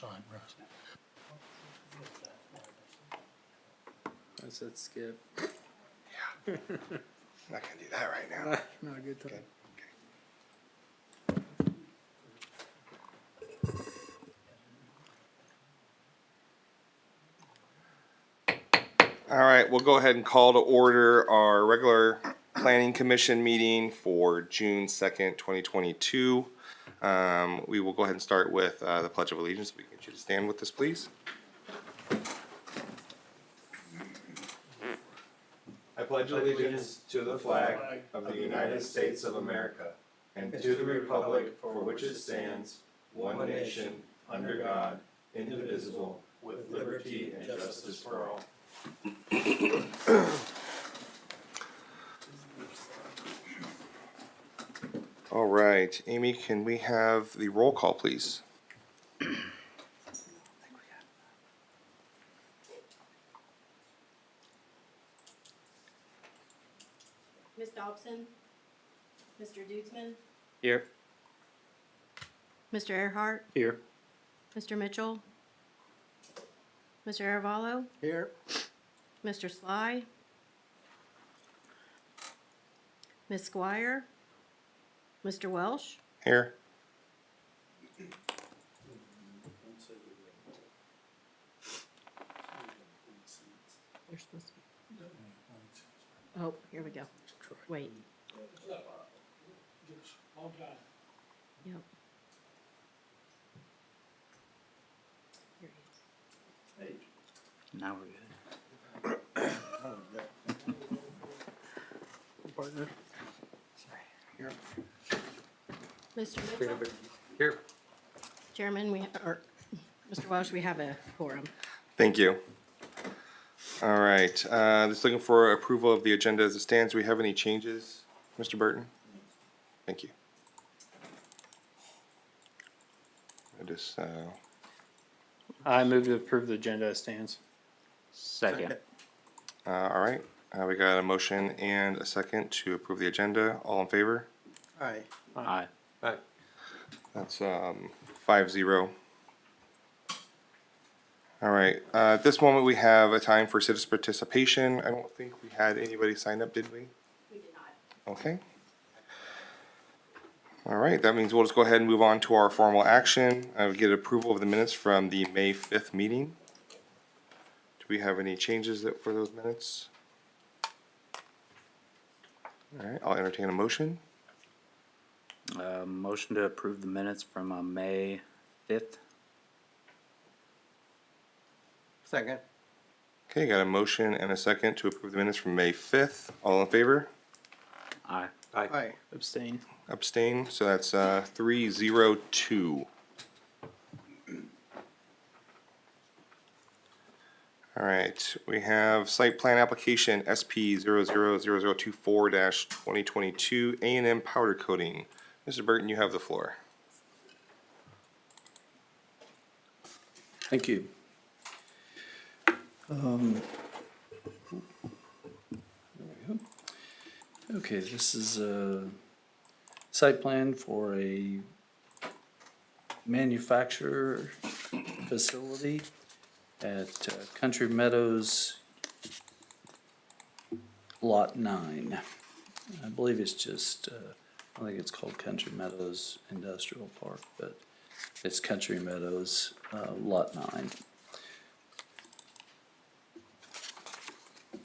sign, Russ. I said skip. I'm not gonna do that right now. Not a good time. Okay. All right, we'll go ahead and call to order our regular planning commission meeting for June 2nd, 2022. We will go ahead and start with the Pledge of Allegiance. We can get you to stand with us, please. I pledge allegiance to the flag of the United States of America and to the republic for which it stands, one nation, under God, indivisible, with liberty and justice for all. All right, Amy, can we have the roll call, please? Ms. Dobson? Mr. Dudsman? Here. Mr. Earhart? Here. Mr. Mitchell? Mr. Aravallo? Here. Mr. Sly? Ms. Squire? Mr. Welsh? Here. You're supposed to be. Oh, here we go. Wait. Yep. Here he is. Now we're good. Partner. Here. Mr. Mitchell? Here. Chairman, or Mr. Welsh, we have a quorum. Thank you. All right, just looking for approval of the agenda as it stands. Do we have any changes, Mr. Burton? Thank you. I move to approve the agenda as stands. Second. All right, we got a motion and a second to approve the agenda. All in favor? Aye. That's 5-0. All right, at this moment, we have a time for citizen participation. I don't think we had anybody sign up, did we? We did not. Okay. All right, that means we'll just go ahead and move on to our formal action. I will get approval of the minutes from the May 5th meeting. Do we have any changes for those minutes? All right, I'll entertain a motion. Motion to approve the minutes from May 5th. Second. Okay, got a motion and a second to approve the minutes from May 5th. All in favor? Aye. Aye. Abstain. Abstain, so that's 3-0-2. All right, we have site plan application SP 000024-2022 A&M powder coating. Mr. Burton, you have the floor. Thank you. There we go. Okay, this is a site plan for a manufacturer facility at Country Meadows Lot 9. I believe it's just, I think it's called Country Meadows Industrial Park, but it's Country Meadows Lot 9.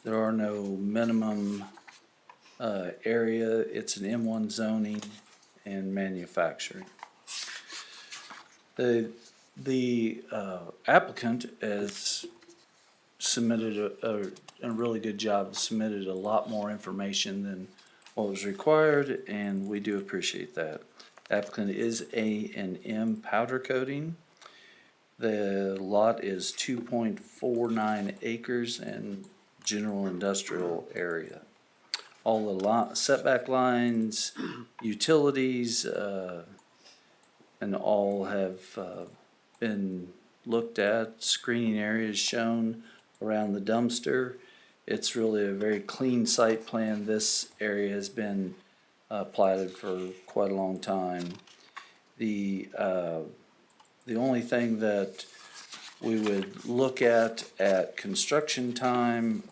There are no minimum area. It's an M1 zoning and manufacturing. The applicant has submitted a really good job, submitted a lot more information than what was required, and we do appreciate that. Applicant is A&M powder coating. The lot is 2.49 acres and general industrial area. All the setback lines, utilities, and all have been looked at. Screening areas shown around the dumpster. It's really a very clean site plan. This area has been platted for quite a long time. The The only thing that we would look at construction time,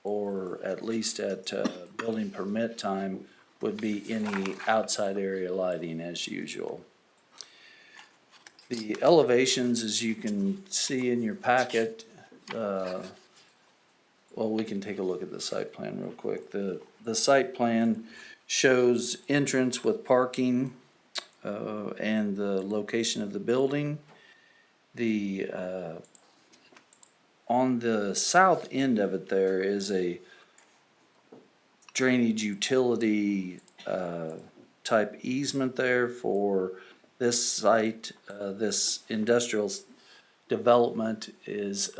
or at least at building permit time, would be any outside area lighting as usual. The elevations, as you can see in your packet, well, we can take a look at the site plan real quick. The site plan shows entrance with parking, and the location of the building. On the south end of it, there is a drainage utility, type easement there for this site. This industrial development is,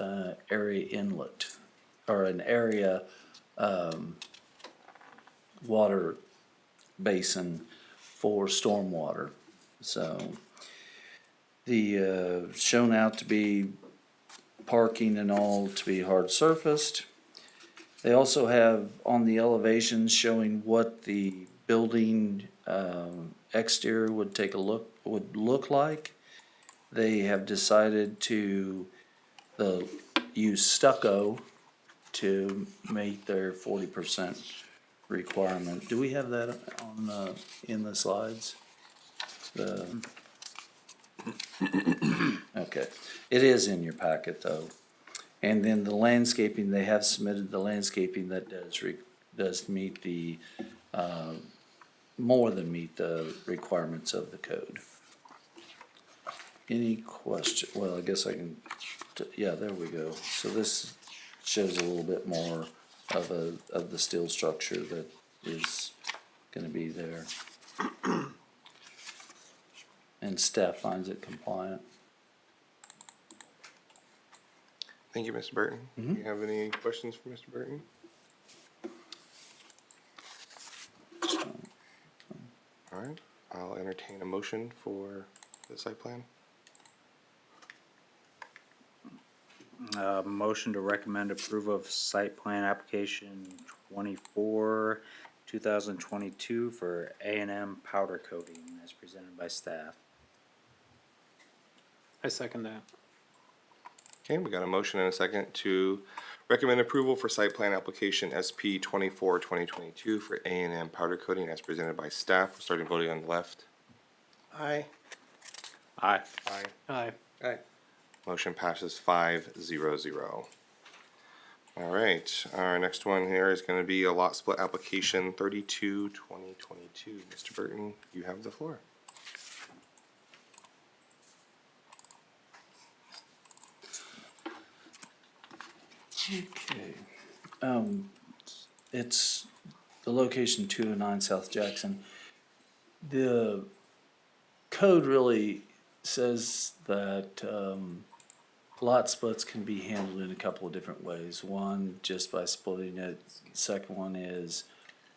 area inlet, or an area, water basin for stormwater. So the shown out to be parking and all to be hard surfaced. They also have on the elevations showing what the building exterior would look like. They have decided to use stucco to meet their 40% requirement. Do we have that on in the slides? Okay, it is in your packet though. And then the landscaping, they have submitted the landscaping that does meet the, more than meet the requirements of the code. Any question? Well, I guess I can, yeah, there we go. So this shows a little bit more of the steel structure that is gonna be there. And staff finds it compliant. Thank you, Mr. Burton. Do you have any questions for Mr. Burton? All right, I'll entertain a motion for the site plan. Motion to recommend approval of site plan application 24, 2022 for A&M powder coating as presented by staff. I second that. Okay, we got a motion and a second to recommend approval for site plan application SP 24, 2022 for A&M powder coating as presented by staff. We're starting voting on the left. Aye. Aye. Aye. Aye. Aye. Motion passes 5-0-0. All right, our next one here is gonna be a lot split application 32, 2022. Mr. Burton, you have the floor. Okay. It's the location 209 South Jackson. The code really says that, lot splits can be handled in a couple of different ways. One, just by splitting it. Second one is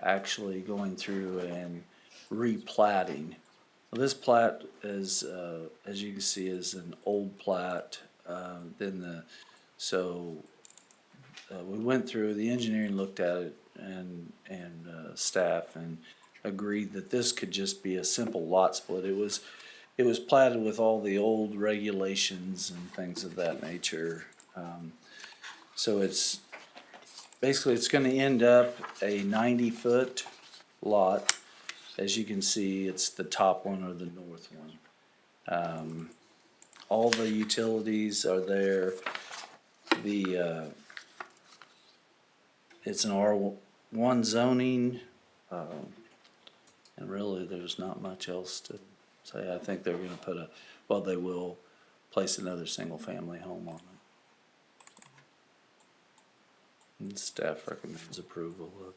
actually going through and replatting. Well, this plat is, as you can see, is an old plat. We went through, the engineering looked at it and staff and agreed that this could just be a simple lot split. It was platted with all the old regulations and things of that nature. So it's, basically it's gonna end up a 90-foot lot. As you can see, it's the top one or the north one. All the utilities are there. It's an R1 zoning, and really there's not much else to say. I think they're gonna they will place another single-family home on it. And staff recommends approval of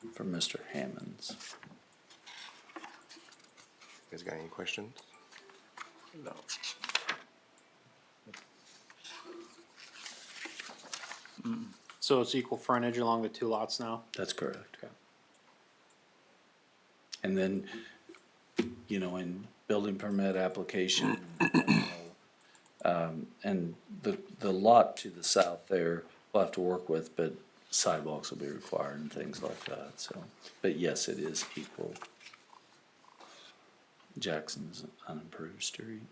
it. From Mr. Hammonds. You guys got any questions? No. So it's equal frontage along the two lots now? That's correct. Okay. And then, in building permit application, and the lot to the south there, we'll have to work with, but sidewalks will be required and things like that, so. But yes, it is equal. Jackson's unimproved street.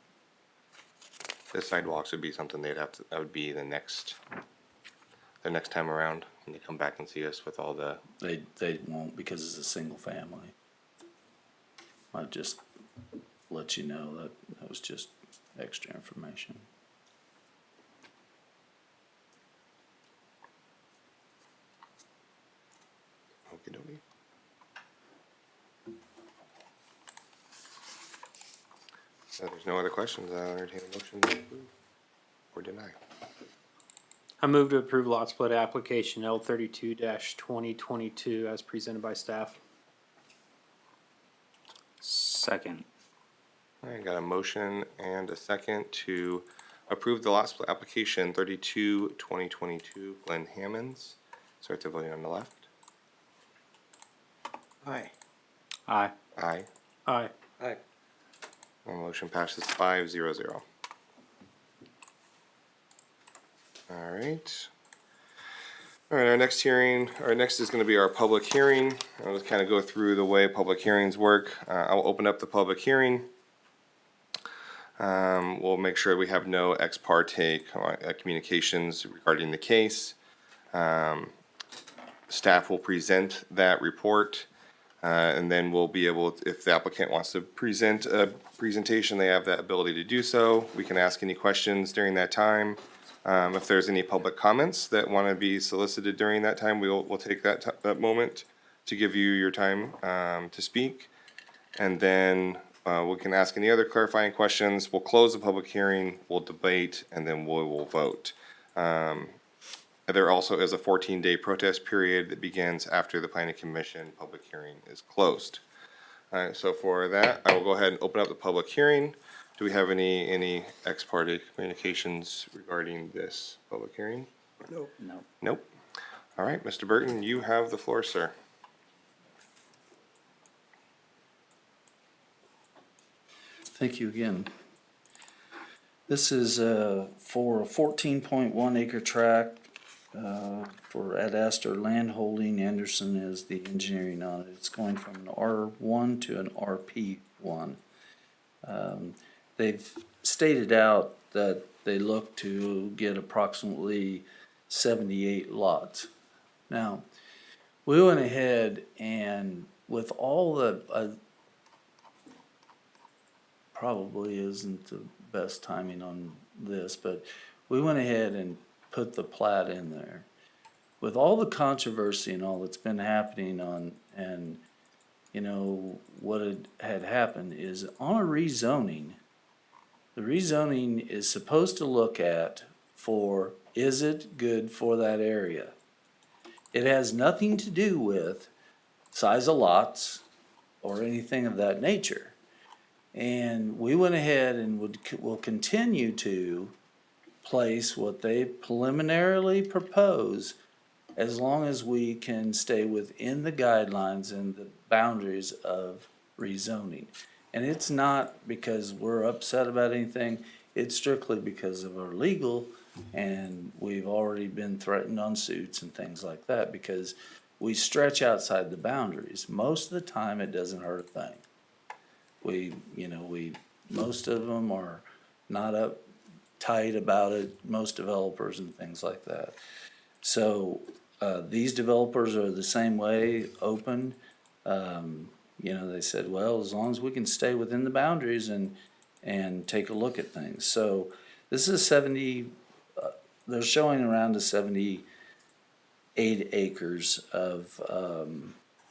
The sidewalks would be something that would be the next time around, when they come back and see us with all the, They won't because it's a single family. I just let you know that was just extra information. okey-dokey. So there's no other questions, I'll entertain a motion to approve or deny. I move to approve lot split application L 32-2022 as presented by staff. Second. All right, got a motion and a second to approve the lot split application 32-2022, Glenn Hammonds. Start the voting on the left. Aye. Aye. Aye. Aye. Aye. And motion passes 5-0-0. All right. All right, our next is gonna be our public hearing. I'll just kind of go through the way public hearings work. I'll open up the public hearing. We'll make sure we have no ex parte communications regarding the case. Staff will present that report. And then we'll be able, if the applicant wants to present a presentation, they have that ability to do so. We can ask any questions during that time. If there's any public comments that want to be solicited during that time, we'll take that moment to give you your time to speak. And then we can ask any other clarifying questions. We'll close the public hearing, we'll debate, and then we will vote. There also is a 14-day protest period that begins after the planning commission public hearing is closed. Alright, so for that, I will go ahead and open up the public hearing. Do we have any ex parte communications regarding this public hearing? Nope. No. Nope. Alright, Mr. Burton, you have the floor, sir. Thank you again. This is for a 14.1 acre tract for Ad Astor Land Holding. Anderson is the engineering on it. It's going from an R1 to an RP1. They've stated out that they look to get approximately 78 lots. Now, we went ahead and with all the probably isn't the best timing on this, but we went ahead and put the plat in there. With all the controversy and all that's been happening on, and you know, what had happened is on a rezoning, the rezoning is supposed to look at for, is it good for that area? It has nothing to do with size of lots or anything of that nature. And we went ahead and will continue to place what they preliminarily propose as long as we can stay within the guidelines and the boundaries of rezoning. And it's not because we're upset about anything, it's strictly because of our legal, and we've already been threatened on suits and things like that because we stretch outside the boundaries. Most of the time it doesn't hurt a thing. Most of them are not uptight about it, most developers and things like that. So, these developers are the same way, open. They said, well, as long as we can stay within the boundaries and take a look at things. So, this is 70, they're showing around to 78 acres of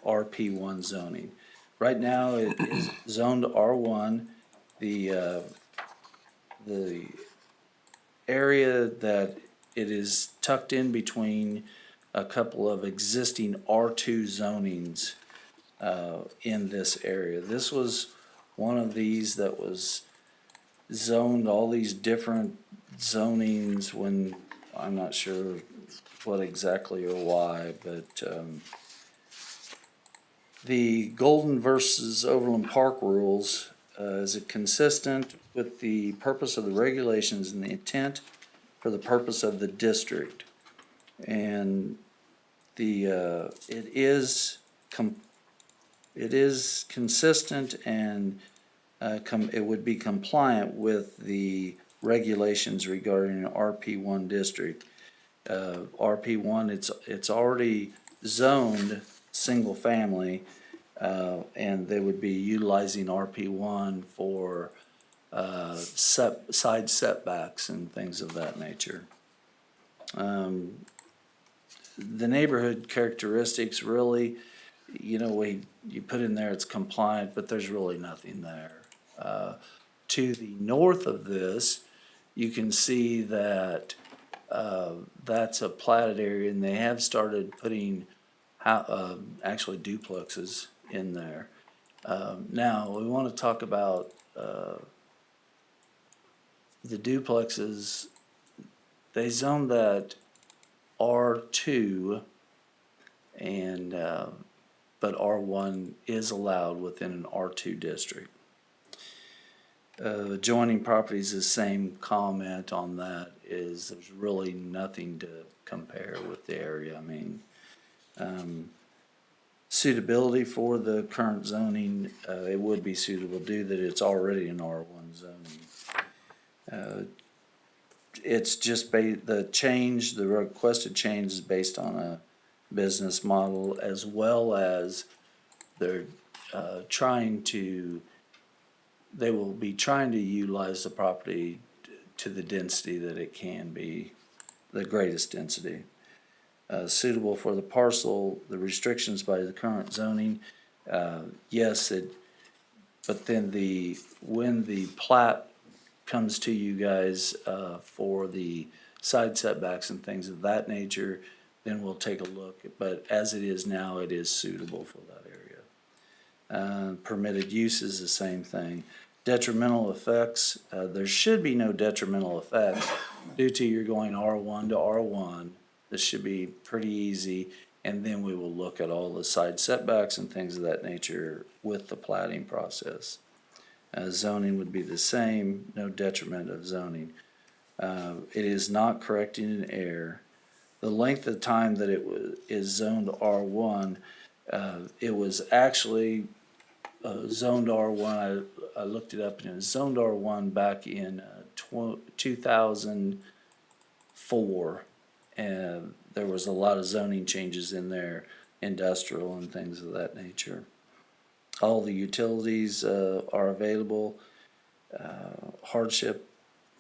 RP1 zoning. Right now, it is zoned R1. The area that it is tucked in between a couple of existing R2 zonings in this area. This was one of these that was zoned all these different zonings when, I'm not sure what exactly or why, but the Golden versus Overland Park rules, is it consistent with the purpose of the regulations and the intent for the purpose of the district? And it is consistent, and it would be compliant with the regulations regarding an RP1 district. RP1, it's already zoned single family, and they would be utilizing RP1 for side setbacks and things of that nature. The neighborhood characteristics really, you put in there it's compliant, but there's really nothing there. To the north of this, you can see that that's a platted area, and they have started putting actually duplexes in there. Now, we want to talk about the duplexes. They zoned that R2, and but R1 is allowed within an R2 district. Adjoining properties, the same comment on that is there's really nothing to compare with the area. I mean, suitability for the current zoning, it would be suitable due that it's already an R1 zoning. It's just the requested change is based on a business model, as well as they're they will be trying to utilize the property to the density that it can be, the greatest density. Suitable for the parcel, the restrictions by the current zoning, yes, but then when the plat comes to you guys for the side setbacks and things of that nature, then we'll take a look. But as it is now, it is suitable for that area. Permitted use is the same thing. Detrimental effects, there should be no detrimental effects due to you're going R1 to R1. This should be pretty easy, and then we will look at all the side setbacks and things of that nature with the platting process. Zoning would be the same, no detriment of zoning. It is not correcting an error. The length of time that is zoned R1, it was actually zoned R1. I looked it up, and it was zoned R1 back in 2004, and there was a lot of zoning changes in there, industrial and things of that nature. All the utilities are available. Hardship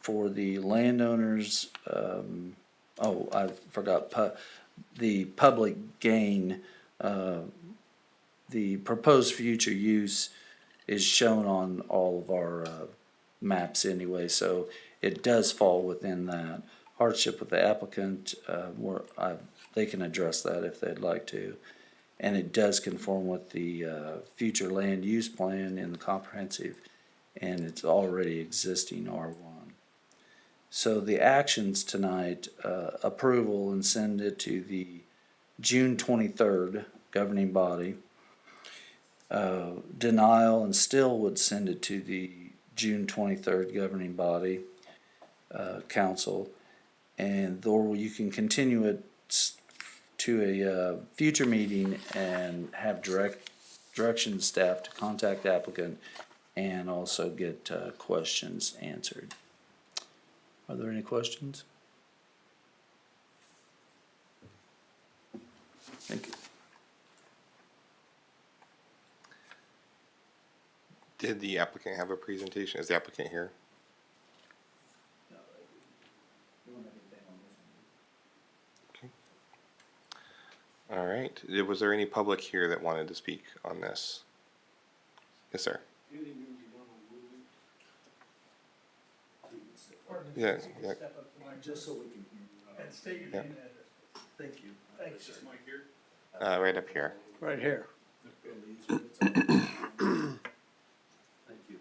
for the landowners. I forgot the public gain. The proposed future use is shown on all of our maps anyway, so it does fall within that. Hardship with the applicant, they can address that if they'd like to. And it does conform with the future land use plan in the comprehensive, and it's already existing R1. So the actions tonight, approval and send it to the June 23rd governing body. Denial and still would send it to the June 23rd governing body, council, or you can continue it to a future meeting and have direction staff to contact the applicant and also get questions answered. Are there any questions? Thank you. Did the applicant have a presentation? Is the applicant here? Okay. All right. Was there any public here that wanted to speak on this? Yes, sir. Yeah. Just so we can hear you. And state your Yeah. name and address. Thank you. Thanks, sir. Right up here. Right here. Thank you.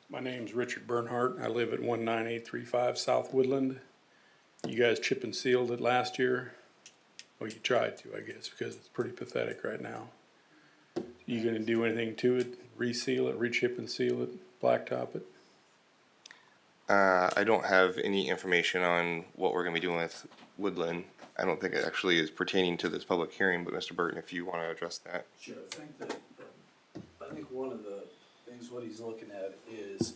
My name's Richard Bernhardt. I live at 19835 South Woodland. You guys chip and sealed it last year. Well, you tried to, I guess, because it's pretty pathetic right now. You gonna do anything to it? Reseal it, re-chip and seal it, blacktop it? I don't have any information on what we're going to be doing with Woodland. I don't think it actually is pertaining to this public hearing, but Mr. Burton, if you want to address that. Sure, I think one of the things, what he's looking at is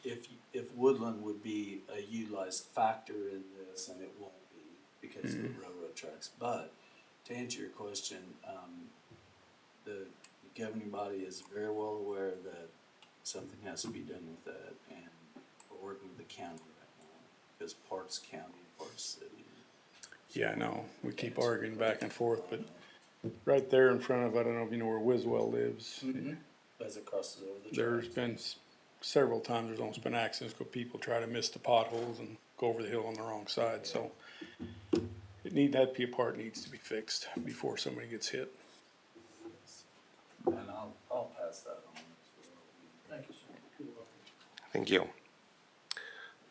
if Woodland would be a utilized factor in this, and it won't be because of the railroad tracks. But to answer your question, the governing body is very well aware that something has to be done with that, and we're working with the county right now, because part's county, part's city. Yeah, I know, we keep arguing back and forth, but right there in front of, I don't know if you know where Wiswell lives. As it crosses over the There's tracks. been several times, there's almost been accidents, because people try to miss the potholes and go over the hill on the wrong side, so that part needs to be fixed before somebody gets hit. And I'll pass that on as well. Thank you, sir. Thank you.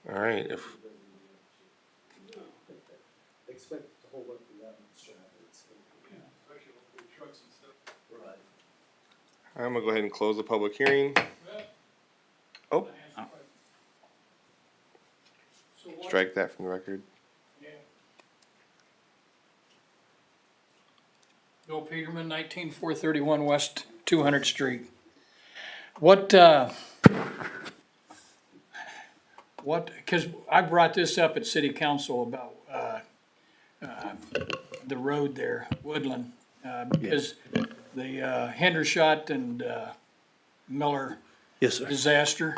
All right, Expect to hold up to that much traffic. Right. I'm gonna go ahead and close the public hearing. Oh, strike that from the record. Bill Peterman, 19431 West 200th Street. What, because I brought this up at city council about, the road there, Woodland, because the Hendershot and, Miller Yes, sir. disaster,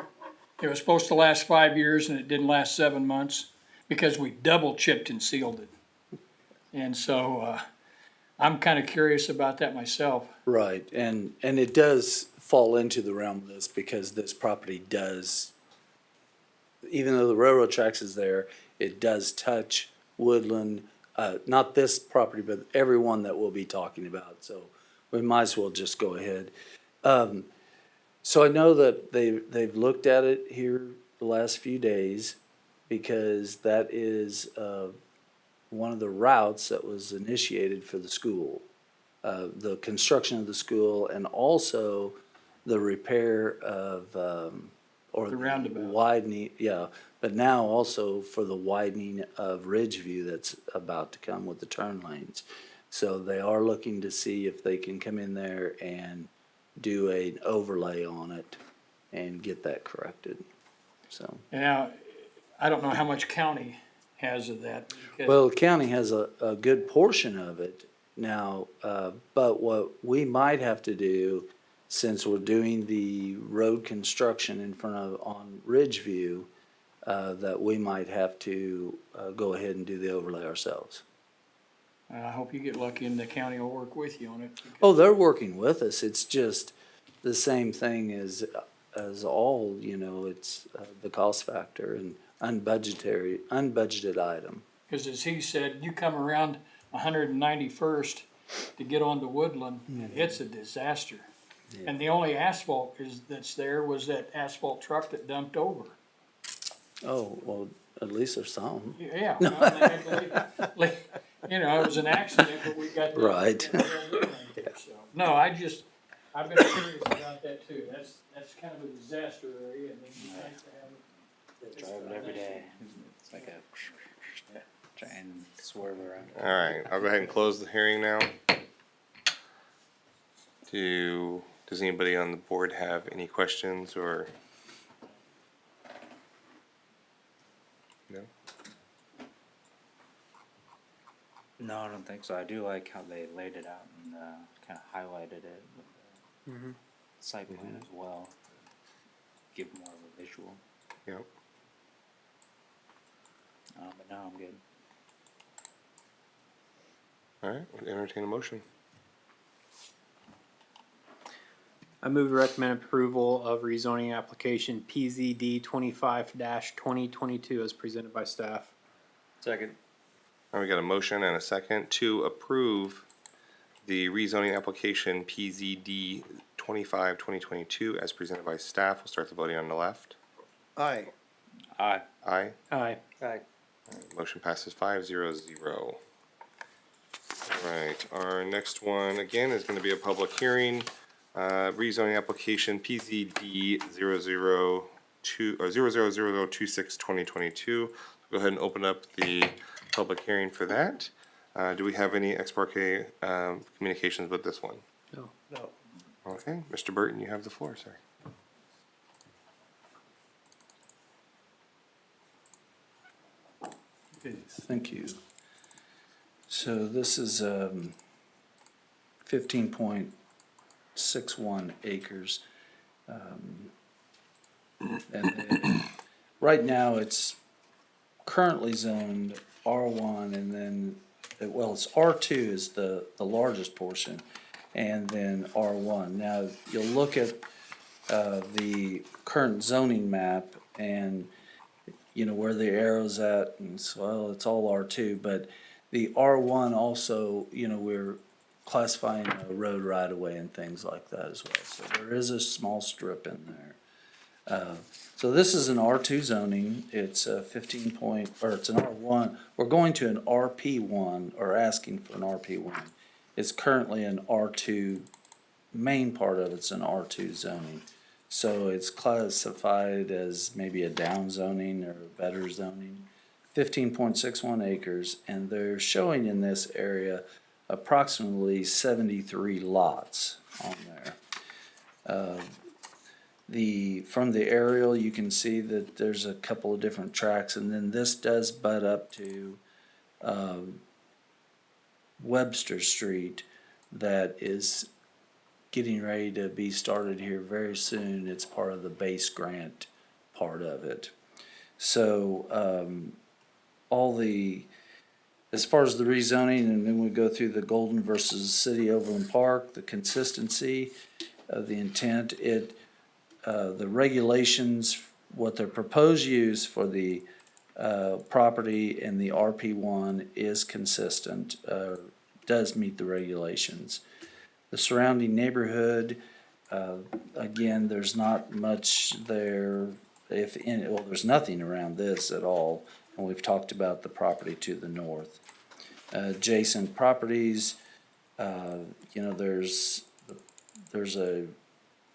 it was supposed to last 5 years and it didn't last 7 months because we double chipped and sealed it. And so, I'm kind of curious about that myself. Right, and it does fall into the realm of this because this property does, even though the railroad tracks is there, it does touch Woodland, not this property, but everyone that we'll be talking about, so we might as well just go ahead. So I know that they've looked at it here the last few days because that is, one of the routes that was initiated for the school. The construction of the school and also the repair of, or The roundabout. widening, yeah, but now also for the widening of Ridgeview that's about to come with the turn lanes. So they are looking to see if they can come in there and do an overlay on it and get that corrected, so. Now, I don't know how much county has of that. because- Well, the county has a good portion of it now, but what we might have to do, since we're doing the road construction in front of, on Ridgeview, that we might have to, go ahead and do the overlay ourselves. I hope you get lucky and the county will work with you on it. Oh, they're working with us, it's just the same thing as all, you know, it's, the cost factor and unbudgeted item. Because as he said, you come around 191st to get onto Woodland, and it's a disaster. And the only asphalt that's there was that asphalt truck that dumped over. Oh, well, at least there's some. Yeah, well, they had to leave- you know, it was an accident, but we got. Right. So, no, I've been curious about that too. That's kind of a disaster area, and it'd be nice to have it. Drive it every day. It's like a, try and swerve around. All right, I'll go ahead and close the hearing now. Does anybody on the board have any questions or? No? No, I don't think so. I do like how they laid it out and, kinda highlighted it with the site plan as well. Give more of a visual, Yep. but no, I'm good. All right, we'll entertain a motion. I move to recommend approval of rezoning application PZD 25-2022 as presented by staff. Second. All right, we got a motion and a second to approve the rezoning application PZD 25-2022 as presented by staff. We'll start the voting on the left. Aye. Aye. Aye. Aye. Aye. Motion passes 5-0-0. All right, our next one again is gonna be a public hearing. Rezoning application PZD 002 or 00026 2022. Go ahead and open up the public hearing for that. Do we have any ex parte communications with this one? No. Okay, Mr. Burton, you have the floor, sir. please. Thank you. So this is 15.61 acres. Right now, it's currently zoned R1, and then, well, it's R2 is the largest portion, and then R1. Now, you'll look at the current zoning map, and you know where the arrow's at, and so, well, it's all R2, but the R1 also, you know, we're classifying a road right of way and things like that as well. So there is a small strip in there. So this is an R2 zoning. It's a 15 point, or it's an R1. We're going to an RP1, or asking for an RP1. It's currently an R2, main part of it's an R2 zoning. So it's classified as maybe a down zoning or a better zoning. 15.61 acres, and they're showing in this area approximately 73 lots on there. From the aerial, you can see that there's a couple of different tracks, and then this does butt up to Webster Street that is getting ready to be started here very soon. It's part of the base grant part of it. So as far as the rezoning, and then we go through the Golden versus City Overland Park, the consistency of the intent, the regulations, what their proposed use for the property in the RP1 is consistent, does meet the regulations. The surrounding neighborhood, again, there's not much there, there's nothing around this at all, and we've talked about the property to the north. Adjacent properties, you know, there's a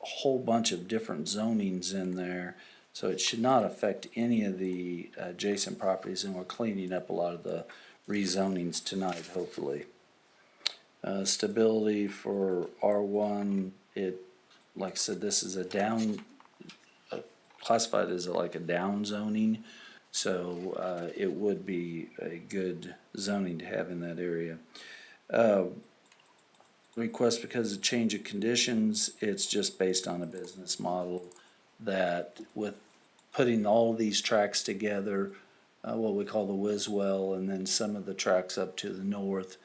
whole bunch of different zonings in there, so it should not affect any of the adjacent properties, and we're cleaning up a lot of the rezonings tonight, hopefully. Stability for R1, like I said, this is classified as like a down zoning, so it would be a good zoning to have in that area. Request because of change of conditions, it's just based on a business model that with putting all these tracks together, what we call the Wiswell, and then some of the tracks up to the north,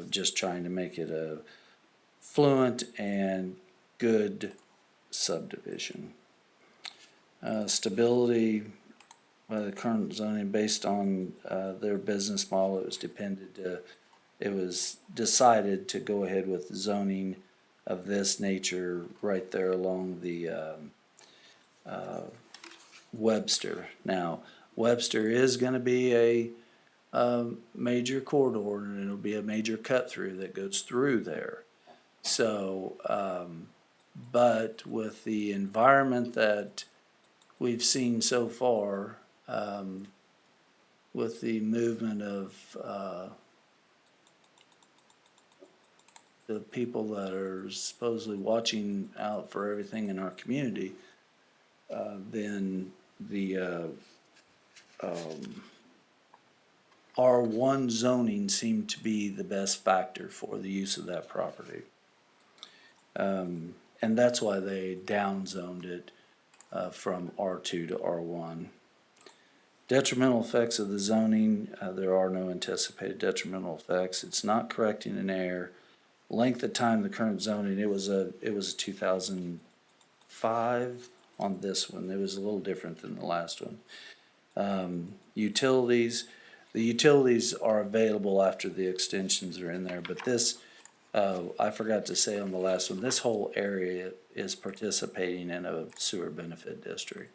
just trying to make it a fluent and good subdivision. Stability, the current zoning based on their business model, it was decided to go ahead with zoning of this nature right there along the Webster. Now, Webster is going to be a major corridor, and it'll be a major cut through that goes through there. So, but with the environment that we've seen so far, with the movement of the people that are supposedly watching out for everything in our community, then the R1 zoning seemed to be the best factor for the use of that property. And that's why they downzoned it from R2 to R1. Detrimental effects of the zoning, there are no anticipated detrimental effects. It's not correcting an error. Length of time, the current zoning, it was a 2005 on this one. It was a little different than the last one. Utilities, the utilities are available after the extensions are in there, but this, I forgot to say on the last one, this whole area is participating in a sewer benefit district.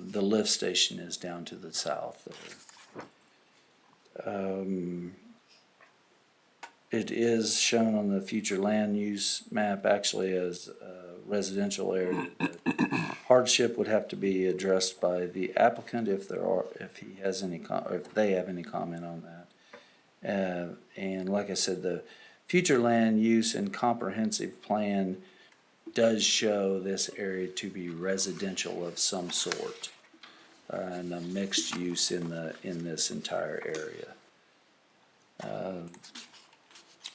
The lift station is down to the south there. It is shown on the future land use map actually as a residential area. Hardship would have to be addressed by the applicant if they have any comment on that. And like I said, the future land use and comprehensive plan does show this area to be residential of some sort. and a mixed use in this entire area.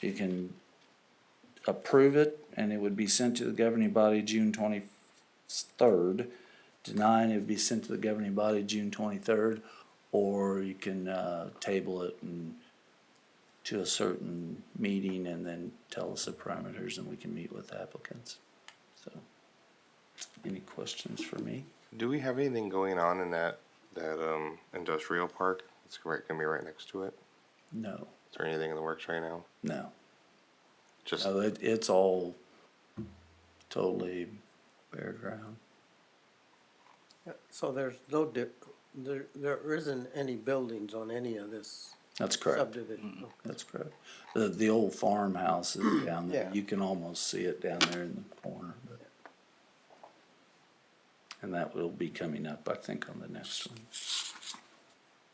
You can approve it, and it would be sent to the governing body June 23rd. Denying, it would be sent to the governing body June 23rd, or you can table it to a certain meeting and then tell us the parameters, and we can meet with applicants. So, any questions for me? Do we have anything going on in that industrial park? It's gonna be right next to it. No, Is there anything in the works right now? no. Just No, it's all totally bare ground. So there's there isn't any buildings on any of this That's correct. subdivision? That's correct. The old farmhouse is down there. Yeah. You can almost see it down there in the corner. And that will be coming up, I think, on the next one.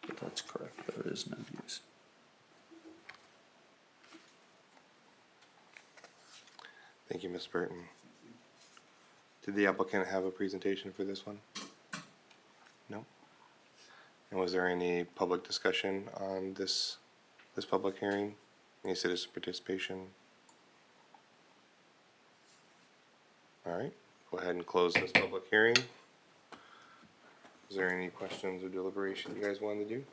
But that's correct. There is no use. Thank you, Ms. Burton. Did the applicant have a presentation for this one? No? And was there any public discussion on this public hearing? Any citizen participation? All right, go ahead and close this public hearing. Is there any questions or deliberation you guys wanted to do?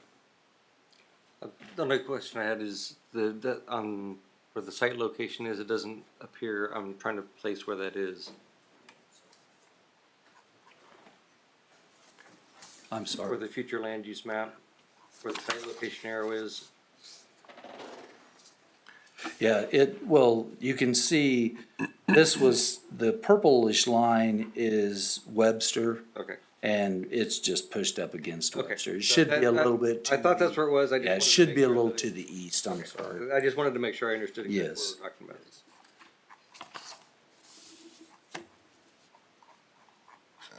The only question I had is where the site location is, it doesn't appear, I'm trying to place where that is. I'm For sorry. the future land use map, where the site location arrow is. Yeah, well, you can see, the purplish line is Webster, Okay. and it's just pushed up against Okay. Webster. It So should be a that- little bit. I thought that's where it was. I just Yeah, it wanted to should make be a sure little that to the east, I'm sorry. I just wanted to make sure I understood exactly Yes. what we're talking about.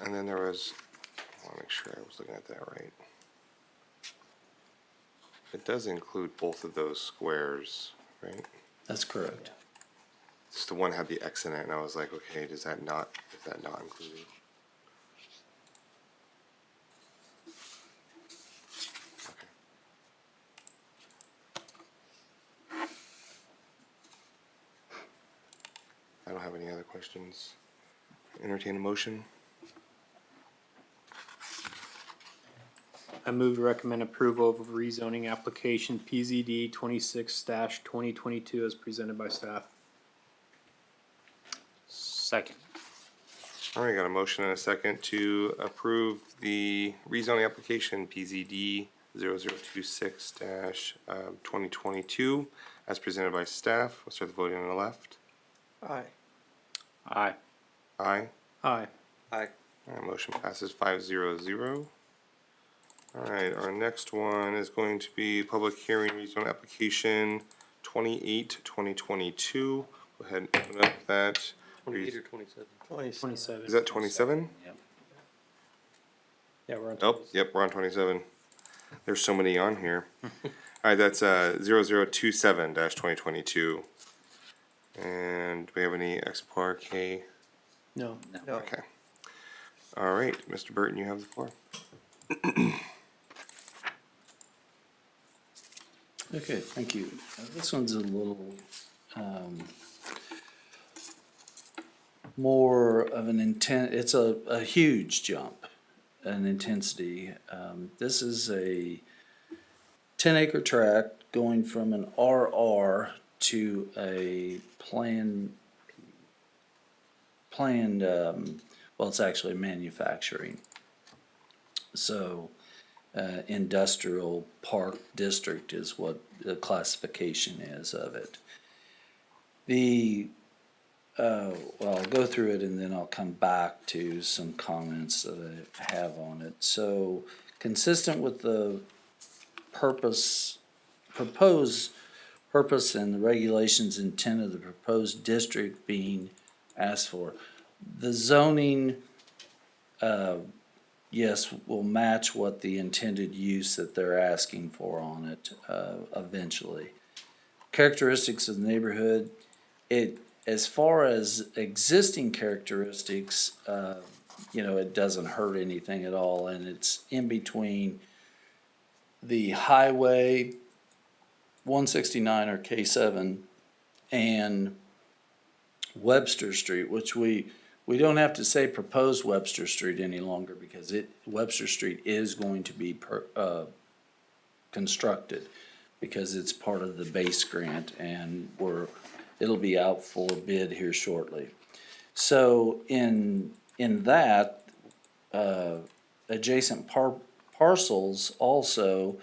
And then there was, I want to make sure I was looking at that right. It does include both of those squares, right? That's correct. Just the one had the X in it, and I was like, okay, is that not included? Okay. I don't have any other questions. Entertain a motion. I move to recommend approval of rezoning application PZD 26-2022 as presented by staff. Second. All right, got a motion and a second to approve the rezoning application PZD 0026-2022 as presented by staff. We'll start the voting on the left. Aye. Aye. Aye. Aye. Aye. All right, motion passes 5-0-0. All right, our next one is going to be public hearing rezone application 28-2022. Go ahead and open up that. 28 or 27? 27. Is that 27? Yeah, we're on. Oh, yep, we're on 27. There's so many on here. All right, that's 0027-2022. And do we have any ex parte? No. No. Okay. All right, Mr. Burton, you have the floor. Okay, thank you. This one's a little, more of an it's a huge jump in intensity. This is a 10-acre tract going from an RR to a planned, well, it's actually manufacturing. So, industrial park district is what the classification is of it. Well, I'll go through it and then I'll come back to some comments that I have on it. So, consistent with the proposed purpose and the regulations intent of the proposed district being asked for, the zoning, yes, will match what the intended use that they're asking for on it, eventually. Characteristics of the neighborhood, as far as existing characteristics, you know, it doesn't hurt anything at all, and it's in between the highway 169 or K7 and Webster Street, which we don't have to say proposed Webster Street any longer because Webster Street is going to be constructed because it's part of the base grant and it'll be out for bid here shortly. So in that, adjacent parcels also,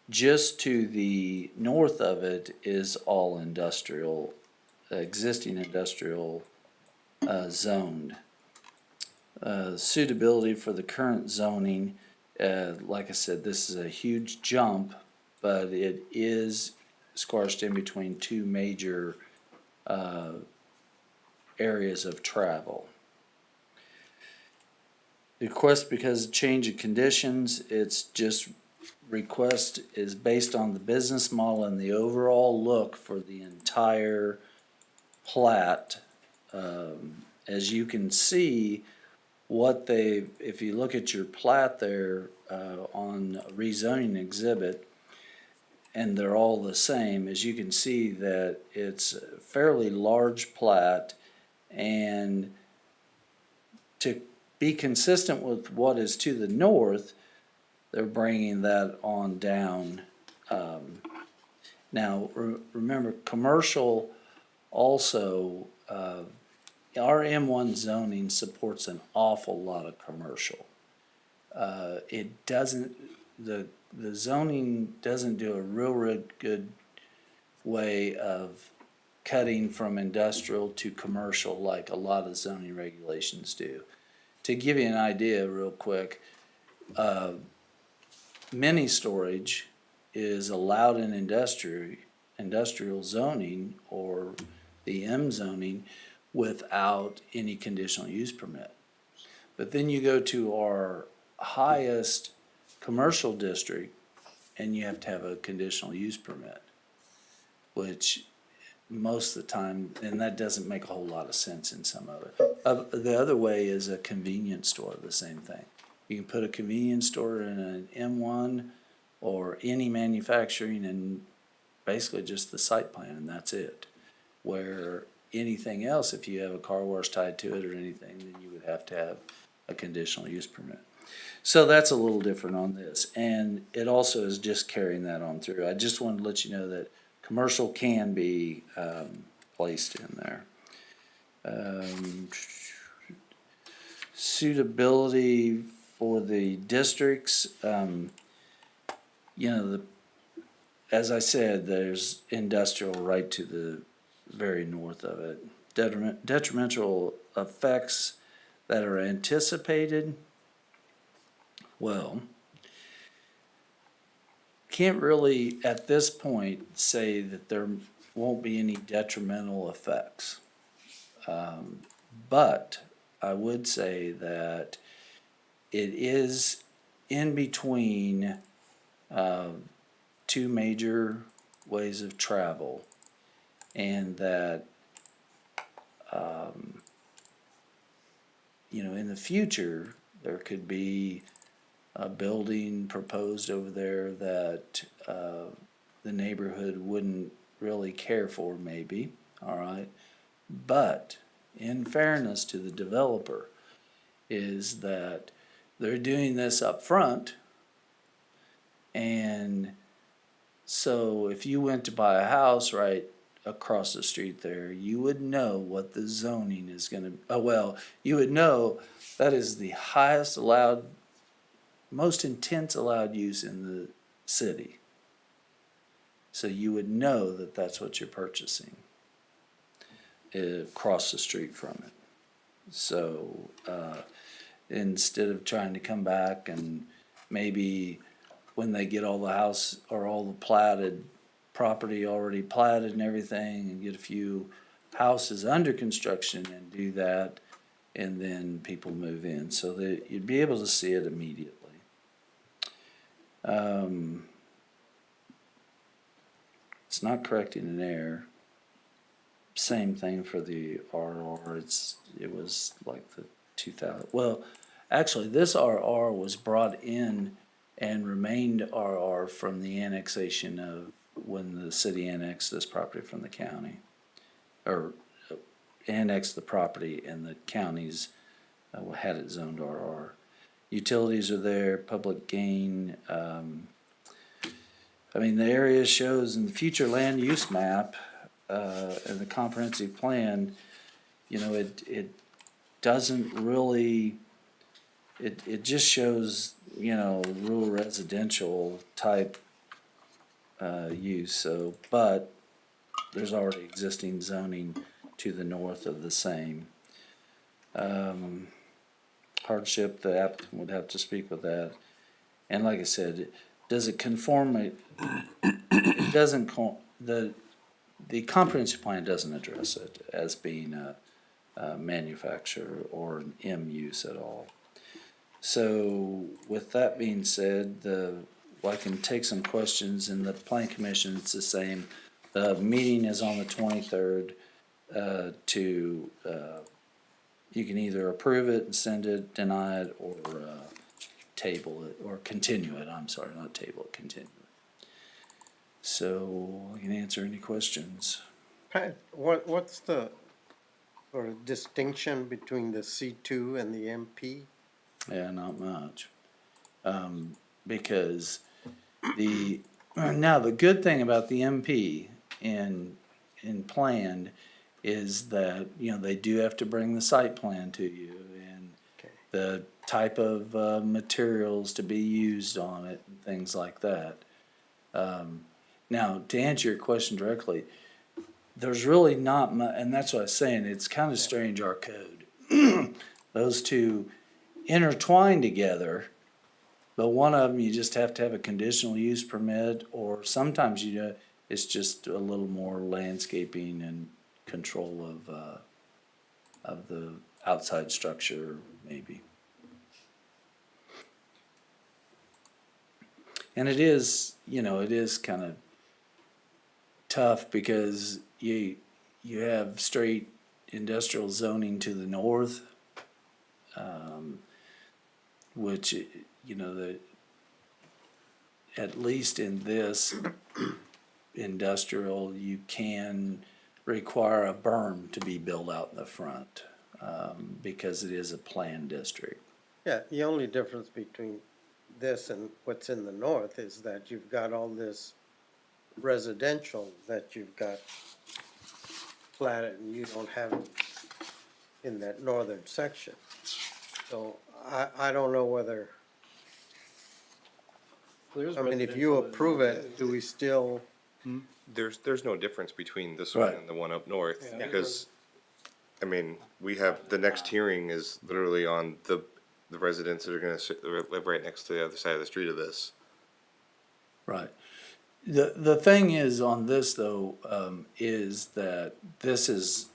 just to the north of it is all industrial, existing industrial zoned. Suitability for the current zoning, like I said, this is a huge jump, but it is squashed in between two major areas of travel. The request because of change of conditions, it's just request is based on the business model and the overall look for the entire plat. As you can see, if you look at your plat there on a rezoning exhibit, and they're all the same, as you can see that it's a fairly large plat, and to be consistent with what is to the north, they're bringing that on down. Now, remember, commercial also, our M1 zoning supports an awful lot of commercial. It doesn't, the zoning doesn't do a real good way of cutting from industrial to commercial like a lot of zoning regulations do. To give you an idea real quick, mini storage is allowed in industrial zoning or the M zoning without any conditional use permit. But then you go to our highest commercial district and you have to have a conditional use permit, which most of the time, and that doesn't make a whole lot of sense in some of it. The other way is a convenience store, the same thing. You can put a convenience store in an M1 or any manufacturing and basically just the site plan and that's it. Where anything else, if you have a car wash tied to it or anything, then you would have to have a conditional use permit. So that's a little different on this. And it also is just carrying that on through. I just wanted to let you know that commercial can be placed in there. Suitability for the districts, you know, as I said, there's industrial right to the very north of it. Detrimental effects that are anticipated, well, can't really at this point say that there won't be any detrimental effects. But I would say that it is in between two major ways of travel, and that you know, in the future there could be a building proposed over there that the neighborhood wouldn't really care for, maybe, all right? But in fairness to the developer, is that they're doing this up front, and so if you went to buy a house right across the street there, you would know what the zoning is going to, well, you would know that is the highest allowed, most intense allowed use in the city. So you would know that that's what you're purchasing across the street from it. So instead of trying to come back and maybe when they get all the house or all the platted property already platted and everything and get a few houses under construction and do that, and then people move in so that you'd be able to see it immediately. It's not correcting an error. Same thing for the RR. It was like the 2000, well, actually, this RR was brought in and remained RR from the annexation of, when the city annexed this property from the county. Or annexed the property and the counties had it zoned RR. Utilities are there, public gain, I mean, the area shows in the future land use map, and the comprehensive plan, you know, it doesn't really, it just shows, you know, rural residential type, use, so, but there's already existing zoning to the north of the same. Hardship, the applicant would have to speak with that. And like I said, does it conform, it doesn't, the comprehensive plan doesn't address it as being a manufacturer or an M use at all. So with that being said, I can take some questions in the plan commission, it's the same. The meeting is on the 23rd, you can either approve it and send it, deny it, or table it, or continue it, I'm sorry, not table it, continue it. So, I can answer any questions. Pat, what's the sort of distinction between the C2 and the MP? Yeah, not much. Because now the good thing about the MP in planned is that, you know, they do have to bring the site plan to you and the type of materials to be used on it and things like that. Now, to answer your question directly, there's really not much, and that's what I was saying, it's kind of strange, our code. Those two intertwine together, but one of them you just have to have a conditional use permit, or sometimes it's just a little more landscaping and control of the outside structure, maybe. And it is, you know, it is kind of tough because you have straight industrial zoning to the north, which, you know, at least in this industrial, you can require a berm to be built out in the front, because it is a planned district. Yeah, the only difference between this and what's in the north is that you've got all this residential that you've got platted and you don't have it in that northern section. So I don't know whether, I mean, if you approve it, do we still? There's no difference between this one Right. and the one up north, because, I mean, we have, the next hearing is literally on the residents that are gonna live right next to the other side of the street of this. Right. The thing is on this though, is that this is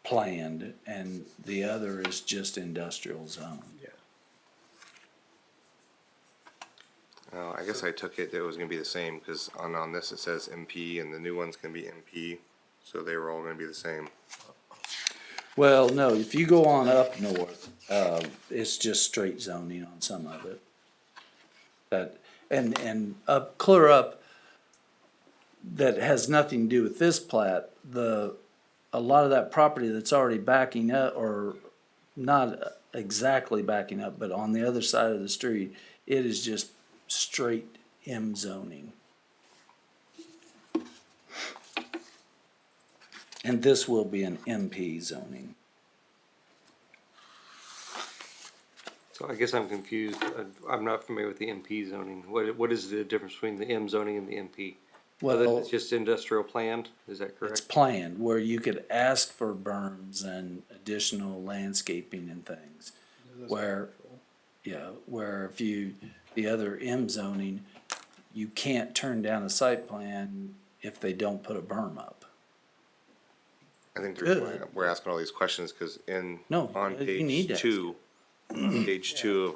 planned and the other is just industrial zone. I guess I took it that it was gonna be the same, cause on this it says MP and the new one's gonna be MP, so they were all gonna be the same. Well, no, if you go on up north, it's just straight zoning on some of it. That, and up, clear up, that has nothing to do with this plat, a lot of that property that's already backing up, or not exactly backing up, but on the other side of the street, it is just straight M zoning. And this will be an MP zoning. So I guess I'm confused. I'm not familiar with the MP zoning. What is the difference between the M zoning and the MP? Well, It's just industrial planned, is that it's correct? planned where you could ask for berms and additional landscaping and things. Where, yeah, where if you, the other M zoning, you can't turn down a site plan if they don't put a berm up. I think the reason Good. why we're asking all these questions, cause No, on you need page to ask 2, on page 2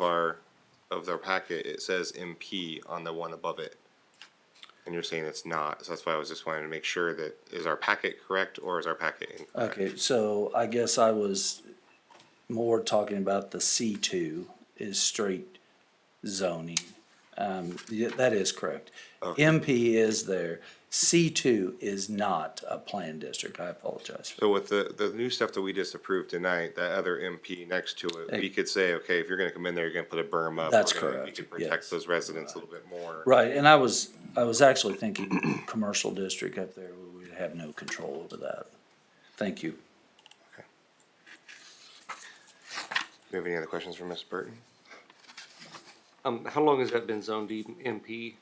of their packet, it says MP on the one above it. And you're saying it's not, so that's why I was just wanting to make sure that, is our packet correct or is our packet incorrect? Okay, so I guess I was, more talking about the C2 is straight zoning. Yeah, that is correct. Okay. MP is there. C2 is not a planned district. I apologize. So with the new stuff that we just approved tonight, that other MP next to it, we could say, okay, if you're gonna come in there, you're gonna put a berm up. That's we're gonna- We correct, can protect yes. those residents a little bit more. Right, and I was actually thinking commercial district up there, where we have no control over that. Thank you. Do you have any other questions for Ms. Burton? How long has that been zoned MP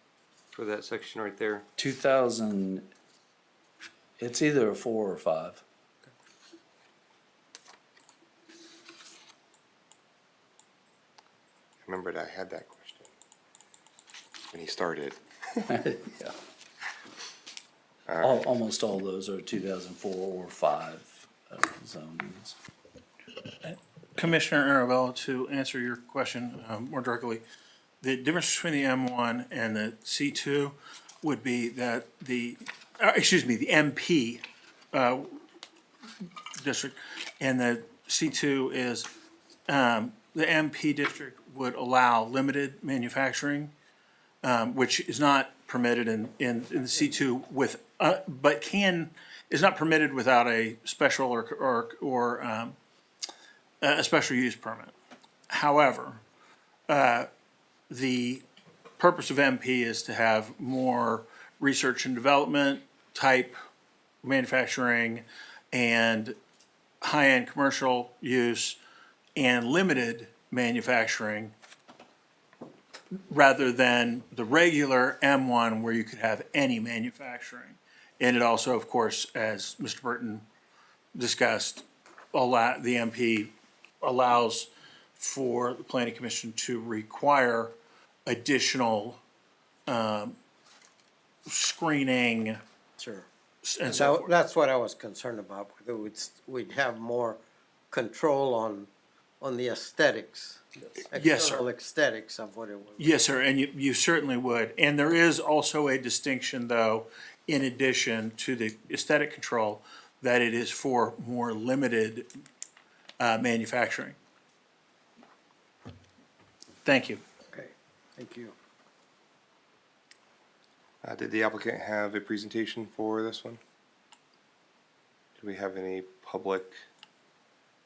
for that section right there? 2000, it's either a 4 or 5. I remembered I had that question when he started. Yeah. Almost all those are 2004 or 5 zonings. Commissioner Arabella, to answer your question more directly, the difference between the M1 and the C2 would be that the MP district and the C2 is, the MP district would allow limited manufacturing, which is not permitted in the C2 with, but is not permitted without a special or a special use permit. However, the purpose of MP is to have more research and development type manufacturing and high-end commercial use and limited manufacturing rather than the regular M1 where you could have any manufacturing. And it also, of course, as Mr. Burton discussed, the MP allows for the planning commission to require additional screening Sure. and so forth. That's what I was concerned about, whether we'd have more control on the aesthetics. Yes, sir. External aesthetics of what it was. Yes, sir, and you certainly would. And there is also a distinction, though, in addition to the aesthetic control, that it is for more limited manufacturing. Thank you. Okay, thank you. Did the applicant have a presentation for this one? Do we have any public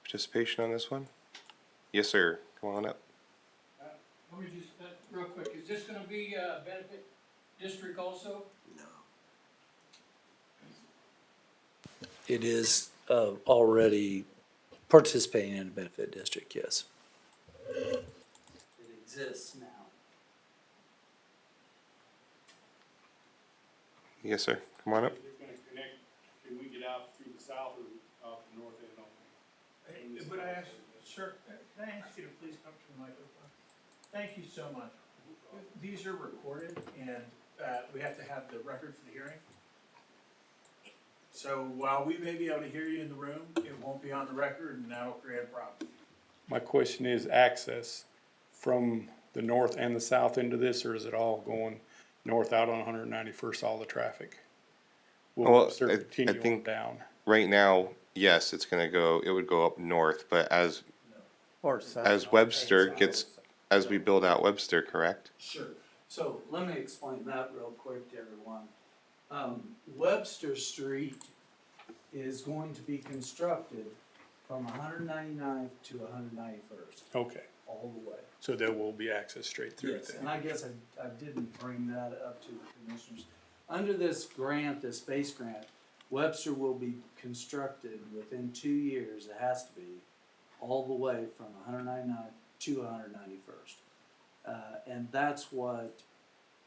participation on this one? Yes, sir. Come on up. Let me just, real quick, is this gonna be a benefit district also? It is already participating in a benefit district, yes. It exists now. Yes, sir. Come on up. It's gonna connect, can we get out through the south or out the north end only? But I ask, sir, can I ask you to please come to the microphone? Thank you so much. These are recorded and we have to have the record for the hearing. So while we may be able to hear you in the room, it won't be on the record and that'll create a problem. My question is access from the north and the south into this, or is it all going north out on 191st, all the traffic? Will Well, Webster I continue on think- down? Right now, yes, it would go up north, but as Or south. Webster gets, as we build out Webster, correct? Sure. So let me explain that real quick to everyone. Webster Street is going to be constructed from 199th to 191st, Okay, all the way. so there will be access straight through it Yes, then? and I guess I didn't bring that up to the commissioners. Under this grant, this base grant, Webster will be constructed within 2 years, it has to be, all the way from 199th to 191st. And that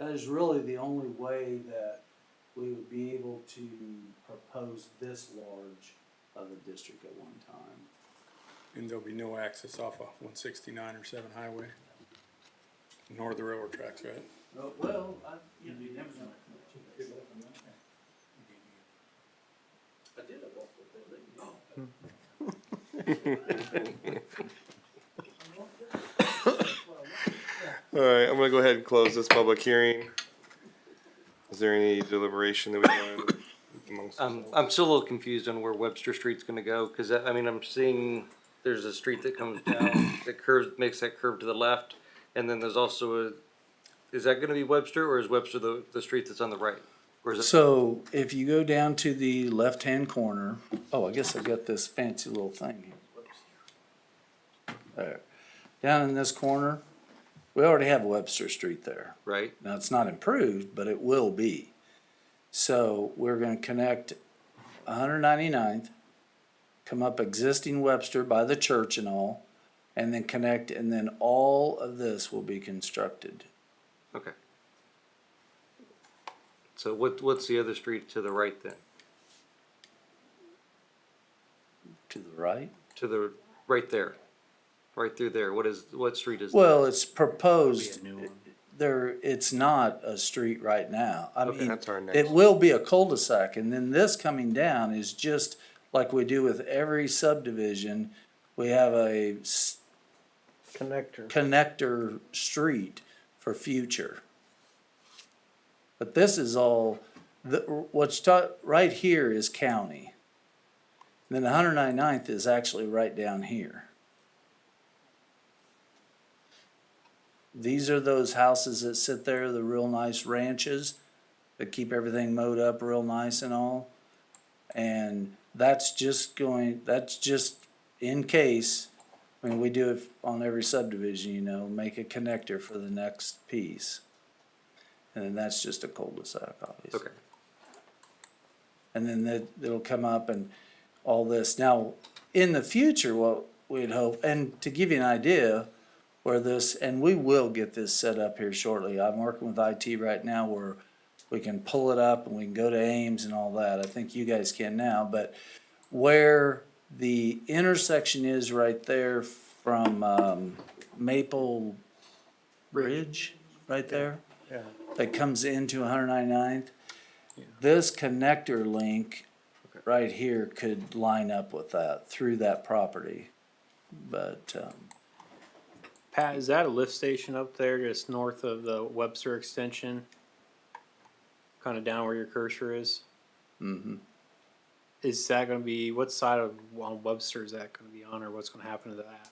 is really the only way that we would be able to propose this large of a district at one time. And there'll be no access off of 169 or 7 highway? Nor the railroad tracks, right? Well, you never know. I did a walk with building. All right, I'm gonna go ahead and close this public hearing. Is there any deliberation that we want amongst? I'm still a little confused on where Webster Street's gonna go, cause I'm seeing there's a street that comes down, that curves, makes that curve to the left, and then there's also a, is that gonna be Webster, or is Webster the street that's on the right? Or is it, So if you go down to the left-hand corner, oh, I guess I've got this fancy little thing here. There. Down in this corner, we already have Webster Street there. right? Now, it's not improved, but it will be. So we're gonna connect 199th, come up existing Webster by the church and all, and then connect, and then all of this will be constructed. Okay. So what's the other street to the right then? To the right? To the, right there, right through there, what street is that? Well, it's proposed, Be a new one. there, it's not a street right now. I Okay, mean, That's our it next. will be a cul-de-sac, and then this coming down is just like we do with every subdivision. We have a Connector. connector street for future. But this is all, what's right here is county. And then 199th is actually right down here. These are those houses that sit there, the real nice ranches that keep everything mowed up real nice and all. And that's just in case, I mean, we do it on every subdivision, you know, make a connector for the next piece. And then that's just a cul-de-sac, obviously. Okay, And then it'll come up and all this. Now, in the future, what we'd hope, and to give you an idea where this, and we will get this set up here shortly. I'm working with IT right now where we can pull it up and we can go to Ames and all that. I think you guys can now, but where the intersection is right there from Maple Bridge, right there, Yeah. that comes into 199th, this connector link right here could line up with that through that property. But, Pat, is that a lift station up there just north of the Webster extension? Kind of down where your cursor is? mhm. Is that gonna be, what side of on Webster is that gonna be on, or what's gonna happen to that?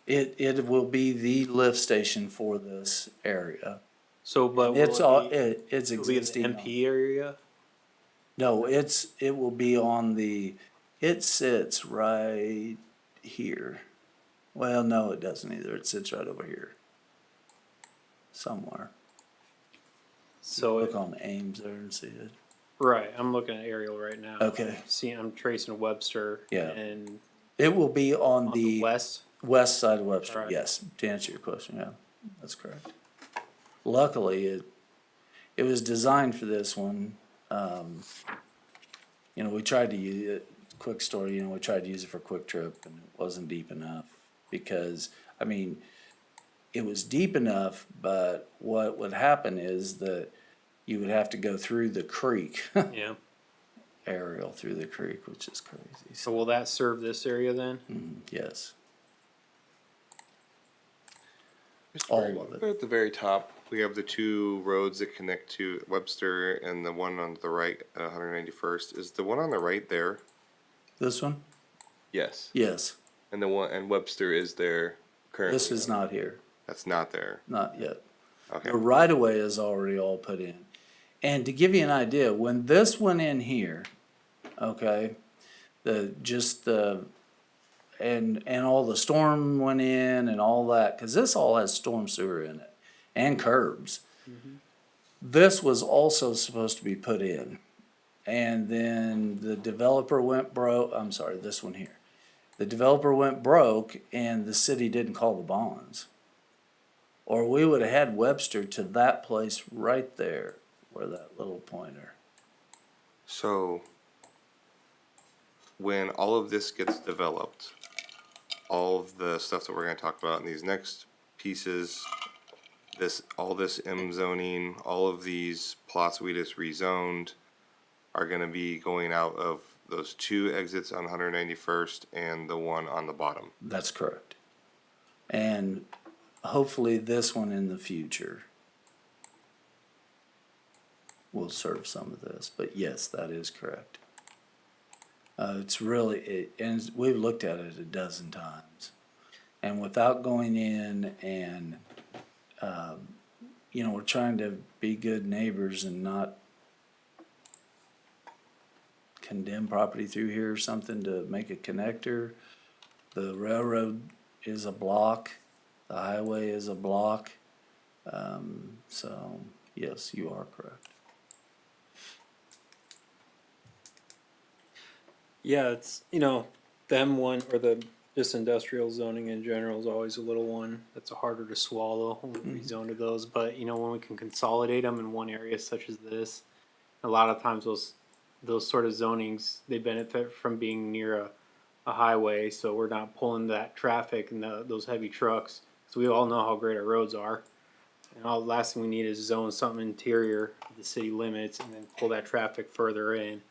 It will be the lift station for this area. So, but It's will all, it be, it's it'll be in existing. the MP area? No, it will be on it sits right here. Well, no, it doesn't either. It sits right over here. Somewhere. So, Look on Ames there and see it. right, I'm looking at aerial right now. Okay. See, I'm tracing Webster. Yeah. And It will be on on the the west, west side of Webster, Right. yes, to answer your question, yeah, that's correct. Luckily, it was designed for this one, you know, we tried to use it, quick story, you know, we tried to use it for Quick Trip and it wasn't deep enough. Because, I mean, it was deep enough, but what would happen is that you would have to go through the creek, yeah. aerial through the creek, which is crazy, So will that serve this area then? yes. Mr. all Berry, of it. At the very top, we have the two roads that connect to Webster and the one on the right, 191st. Is the one on the right there? This one? Yes. Yes, And the one, and Webster is there currently? this is not here, That's not there. not yet. Okay. The right of way is already all put in. And to give you an idea, when this went in here, okay, and all the storm went in and all that, cause this all has storm sewer in it and curbs. This was also supposed to be put in. And then the developer went broke, I'm sorry, this one here. The developer went broke and the city didn't call the bonds. Or we would have had Webster to that place right there, where that little pointer. So, when all of this gets developed, all of the stuff that we're gonna talk about in these next pieces, all this M zoning, all of these plots we just rezoned are gonna be going out of those two exits on 191st and the one on the bottom. That's correct. And hopefully this one in the future will serve some of this, but yes, that is correct. It's really, and we've looked at it a dozen times. And without going in and, you know, we're trying to be good neighbors and not condemn property through here or something to make a connector. The railroad is a block, the highway is a block. So, yes, you are correct. Yeah, it's, you know, the M1 or the just industrial zoning in general is always a little one that's harder to swallow when we zone to those. But, you know, when we can consolidate them in one area such as this, a lot of times those sort of zonings, they benefit from being near a highway. So we're not pulling that traffic and those heavy trucks. So we all know how great our roads are. And all the last thing we need is zone something interior of the city limits and then pull that traffic further in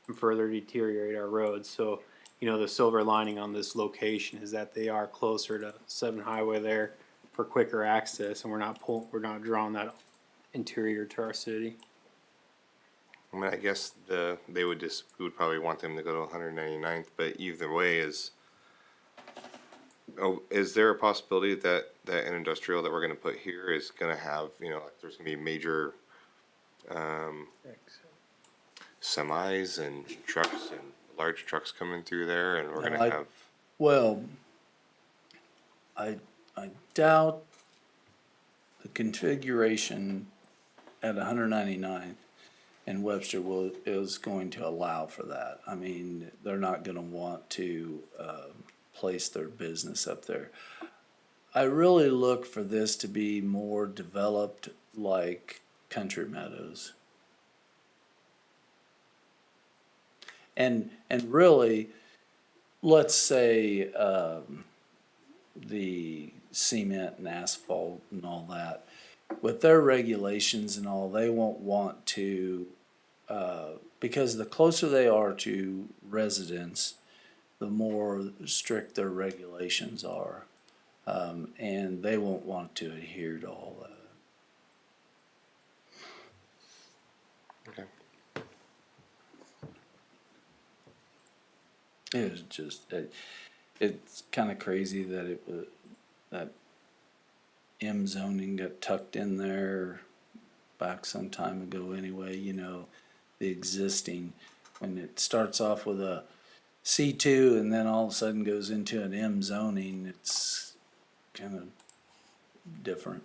and further deteriorate our roads. So, you know, the silver lining on this location is that they are closer to 7 Highway there for quicker access, and we're not drawing that interior to our city. I mean, I guess we would probably want them to go to 199th, but either way is there a possibility that an industrial that we're gonna put here is gonna have, you know, like there's gonna be major, semis and trucks and large trucks coming through there and we're gonna have, Well, I doubt the configuration at 199 and Webster is going to allow for that. I mean, they're not gonna want to, place their business up there. I really look for this to be more developed like Country Meadows. And really, let's say, the cement and asphalt and all that, with their regulations and all, they won't want to, because the closer they are to residents, the more strict their regulations are. And they won't want to adhere to all that. okay. It was just, it's kinda crazy that that M zoning got tucked in there back some time ago anyway, you know, the existing, when it starts off with a C2 and then all of a sudden goes into an M zoning, it's kinda different.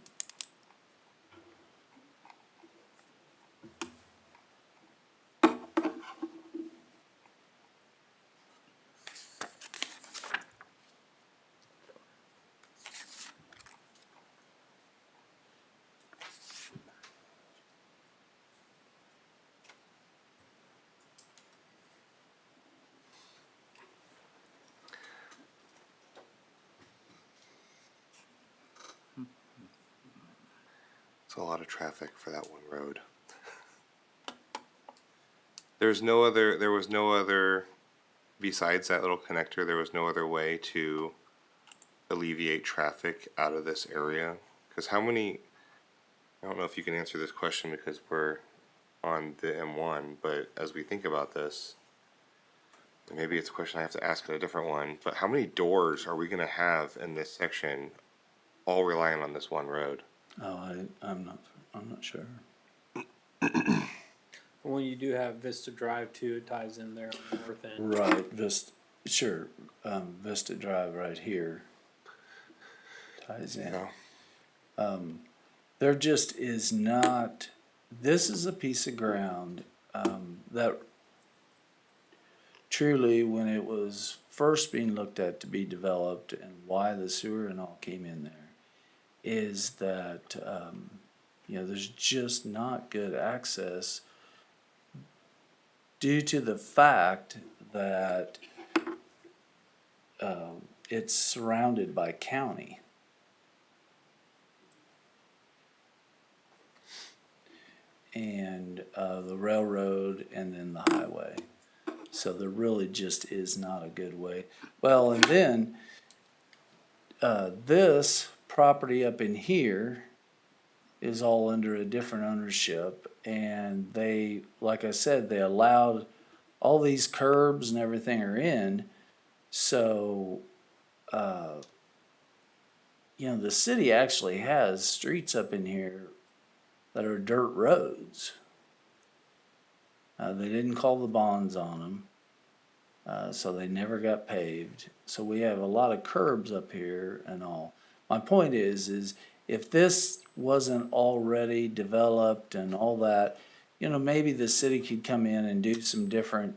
It's a lot of traffic for that one road. There was no other, besides that little connector, there was no other way to alleviate traffic out of this area. Cause I don't know if you can answer this question because we're on the M1, but as we think about this, and maybe it's a question I have to ask at a different one, but how many doors are we gonna have in this section, all relying on this one road? Oh, I'm not sure. When you do have Vista Drive too, it ties in there on the north end. Right, Vista Drive right here ties in. No. There just is not, this is a piece of ground, that truly, when it was first being looked at to be developed and why the sewer and all came in there, is that, you know, there's just not good access due to the fact that, it's surrounded by county. And the railroad and then the highway. So there really just is not a good way. Well, and then this property up in here is all under a different ownership, and they, like I said, they allowed all these curbs and everything are in, so, you know, the city actually has streets up in here that are dirt roads. They didn't call the bonds on them, so they never got paved. So we have a lot of curbs up here and all. My point is if this wasn't already developed and all that, you know, maybe the city could come in and do some different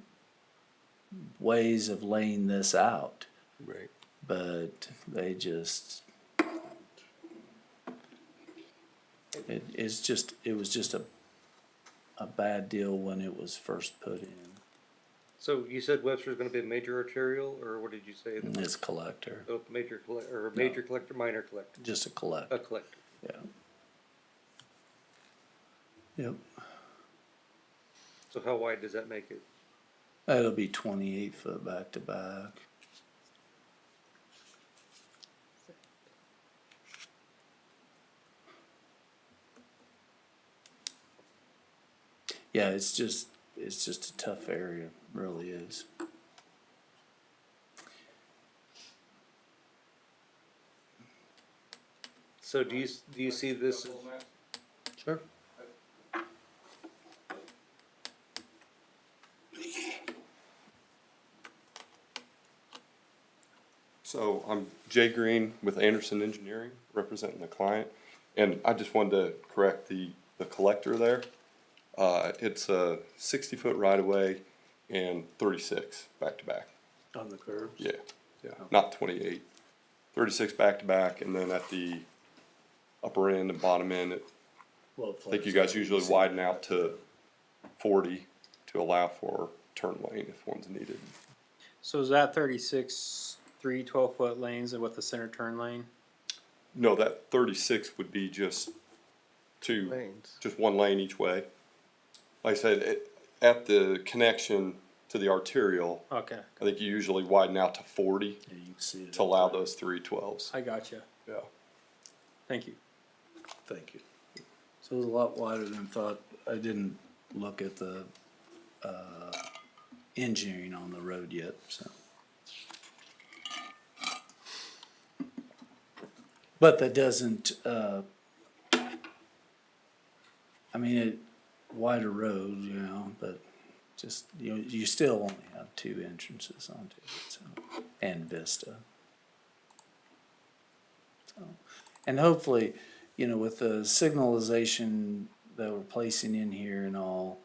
ways of laying this out. Right. But they just, it was just a bad deal when it was first put in. So you said Webster's gonna be a major arterial, or what did you say? It's collector, Oh, major or a major collector, minor collector, just a collector, a collector. yeah. Yep, So how wide does that make it? that'll be 28 foot back to back. Yeah, it's just a tough area, really is. So do you see this as? Sure. So I'm Jay Green with Anderson Engineering, representing the client. And I just wanted to correct the collector there. It's a 60-foot right-of-way and 36 back-to-back. On the curbs? Yeah, not 28. 36 back-to-back, and then at the upper end and bottom end, I think you guys usually widen out to 40 to allow for turn lane if one's needed. So is that 36, 3 12-foot lanes and with the center turn lane? No, that 36 would be just Lanes. just one lane each way. Like I said, at the connection to the arterial, Okay, I think you usually widen out to 40 Yeah, you can see it. to allow those 312s. I gotcha. Yeah. Thank you. Thank you. So it was a lot wider than thought. I didn't look at the, engineering on the road yet, so. But that doesn't, I mean, wider road, you know, but just, you still only have two entrances onto it, so, and vista. So, and hopefully, you know, with the signalization that we're placing in here and all,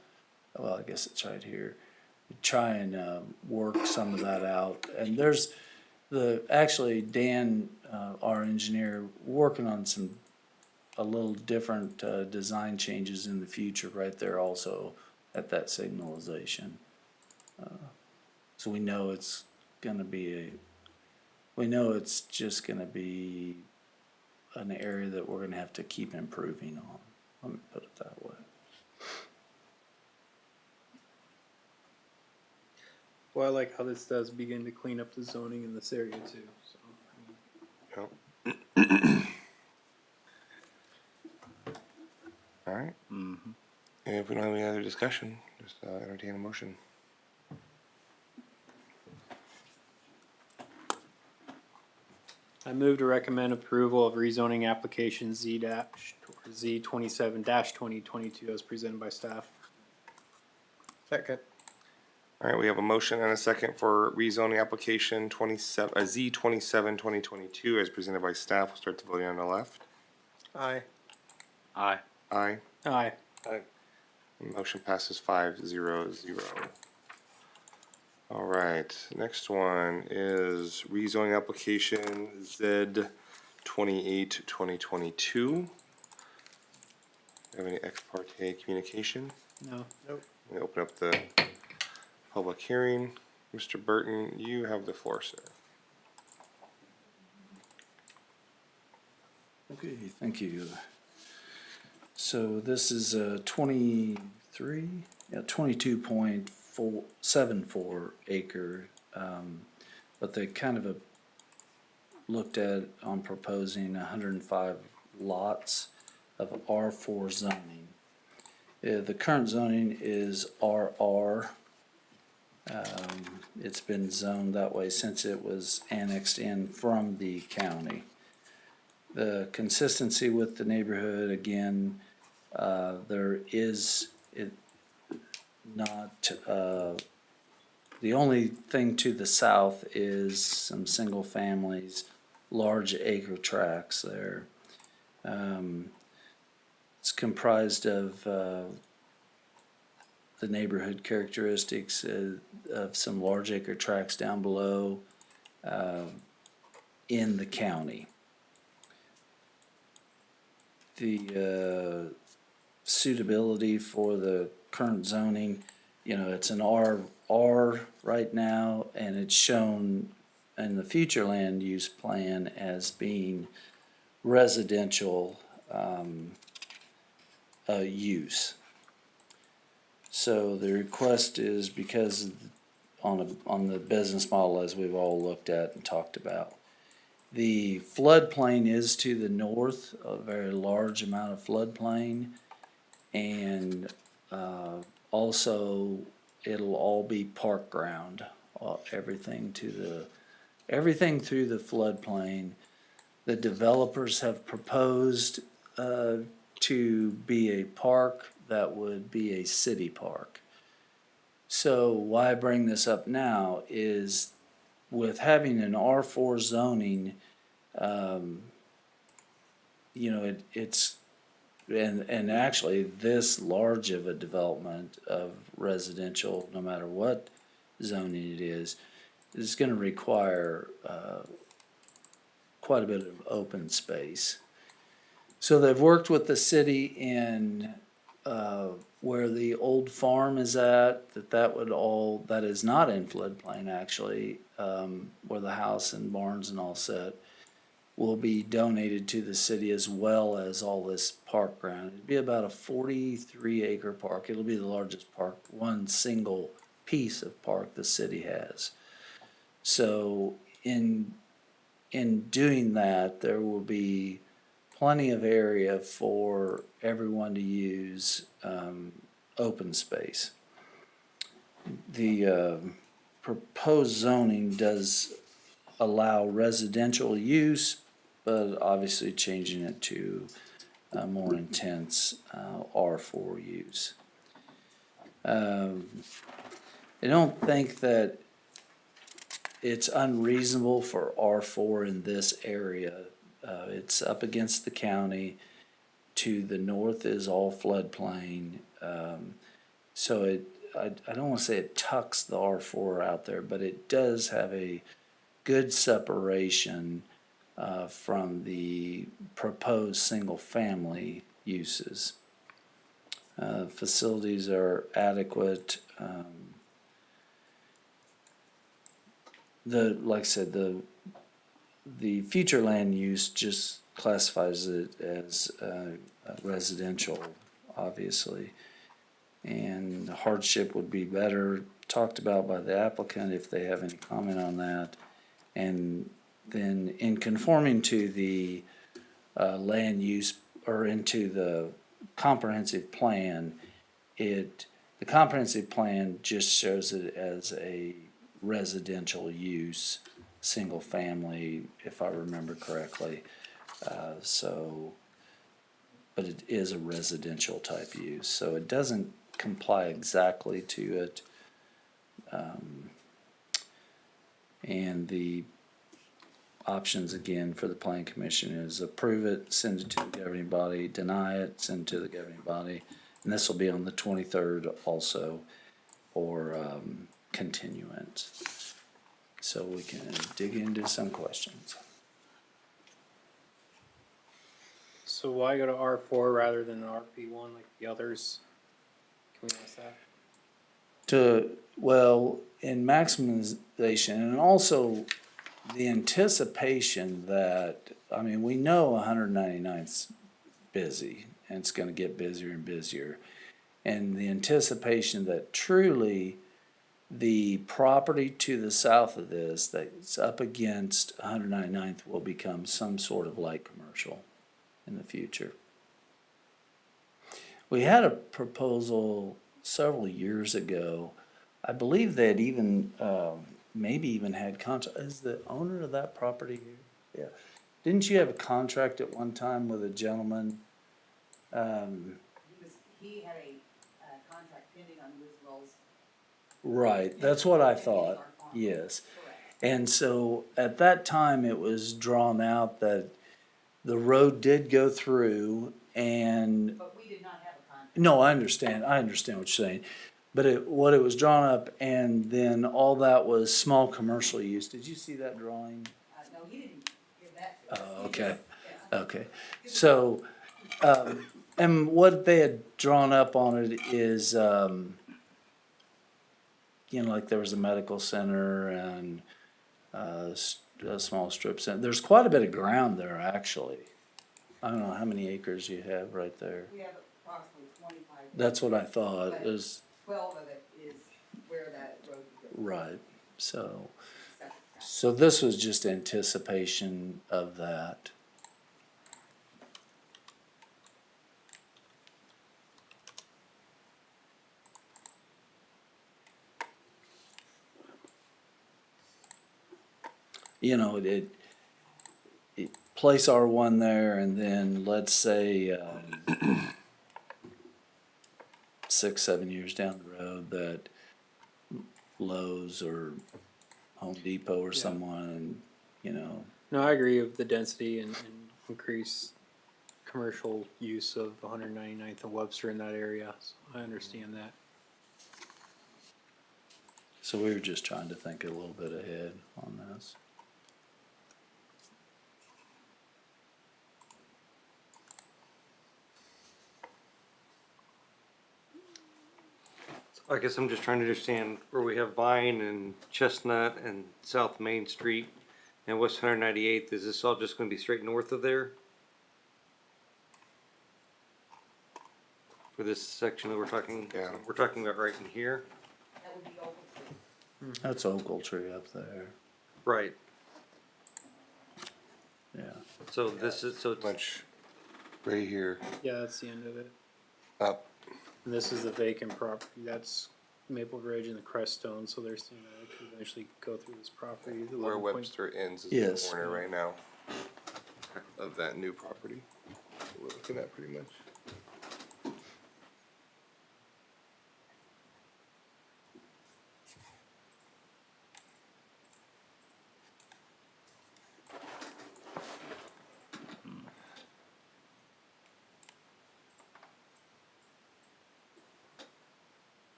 well, I guess it's right here, try and, work some of that out. And there's actually Dan, our engineer, working on a little different, design changes in the future right there also at that signalization. So we know it's just gonna be an area that we're gonna have to keep improving on. Let me put it that way. Well, I like how this does begin to clean up the zoning in this area too, so. Yep. All right. Mm-hmm. And if we don't have any other discussion, just entertain a motion. I move to recommend approval of rezoning application Z 27-2022 as presented by staff. Second. All right, we have a motion and a second for rezoning application Z 27-2022 as presented by staff. We'll start the voting on the left. Aye. Aye. Aye. Aye. Motion passes 5-0-0. All right, next one is rezoning application Z 28-2022. Have any ex parte communication? No. We open up the public hearing. Mr. Burton, you have the floor, sir. Okay, thank you. So this is a 22.74 acre, but they kind of looked at on proposing 105 lots of R4 zoning. The current zoning is RR, It's been zoned that way since it was annexed in from the county. The consistency with the neighborhood, again, there is it not, the only thing to the south is some single families, large acre tracts there. It's comprised of the neighborhood characteristics of some large acre tracts down below in the county. The suitability for the current zoning, you know, it's an R right now, and it's shown in the future land use plan as being residential use. So the request is because on the business model, as we've all looked at and talked about, the floodplain is to the north, a very large amount of floodplain, and also it'll all be park ground, everything through the floodplain. The developers have proposed to be a park that would be a city park. So why I bring this up now is with having an R4 zoning, you know, it's and actually this large of a development of residential, no matter what zoning it is going to require quite a bit of open space. So they've worked with the city in where the old farm is at, that is not in floodplain actually, where the house and barns and all set, will be donated to the city as well as all this park ground. It'd be about a 43 acre park. It'll be the largest park, one single piece of park the city has. So in doing that, there will be plenty of area for everyone to use open space. The proposed zoning does allow residential use, but obviously changing it to a more intense R4 use. I don't think that it's unreasonable for R4 in this area. It's up against the county. To the north is all floodplain. So I don't want to say it tucks the R4 out there, but it does have a good separation from the proposed single family uses. Facilities are adequate. Like I said, the future land use just classifies it as residential, obviously. And the hardship would be better talked about by the applicant if they have any comment on that. And then in conforming to the land use or into the comprehensive plan, the comprehensive plan just shows it as a residential use, single family, if I remember correctly. But it is a residential type use, so it doesn't comply exactly to it. And the options again for the planning commission is approve it, send it to the governing body, deny it, send it to the governing body, and this will be on the 23rd also, or continuance. So we can dig into some questions. So why go to R4 rather than RP1 like the others? Can we ask that? In maximization, and also the anticipation that, I mean, we know 199th's busy, and it's gonna get busier and busier. And the anticipation that truly the property to the south of this that's up against 199th will become some sort of light commercial in the future. We had a proposal several years ago. I believe they had even, maybe even had contract, is the owner of that property here? Yeah. Didn't you have a contract at one time with a gentleman? He had a contract pending on Roosevelt's. Right, that's what I Pending thought, our farm. yes. Correct. And so at that time, it was drawn out that the road did go through and, But we did not have a contract. no, I understand what you're saying. But what it was drawn up and then all that was small commercial use. Did you see that drawing? No, he didn't give that to us. Oh, He okay, just- yeah. okay. So, and what they had drawn up on it is, you know, like there was a medical center and a small strip center. There's quite a bit of ground there, actually. I don't know how many acres you have right there. We have approximately 25. That's what I thought But is, 12 of it is where that road goes. right, so. Separate track. So this was just anticipation of that. You know, it place R1 there and then let's say, 6, 7 years down the road that Lowe's or Home Depot or someone, and, you know, No, I agree with the density and increase commercial use of 199th and Webster in that area. So I understand that. so we were just trying to think a little bit ahead on this. I guess I'm just trying to understand where we have Vine and Chestnut and South Main Street and West 198th. Is this all just going to be straight north of there? For this section that we're talking about right in here? That would be Oak Tree. That's Ogletree up there, Right. yeah. So this is, so it's, Much right here Yeah, that's the end of it. up. And this is the vacant property. That's Maple Ridge and the Creststone. So they're saying that it could eventually go through this property. the Where 11 point- Webster ends is Yes. the corner right now of that new property. We're looking at pretty much.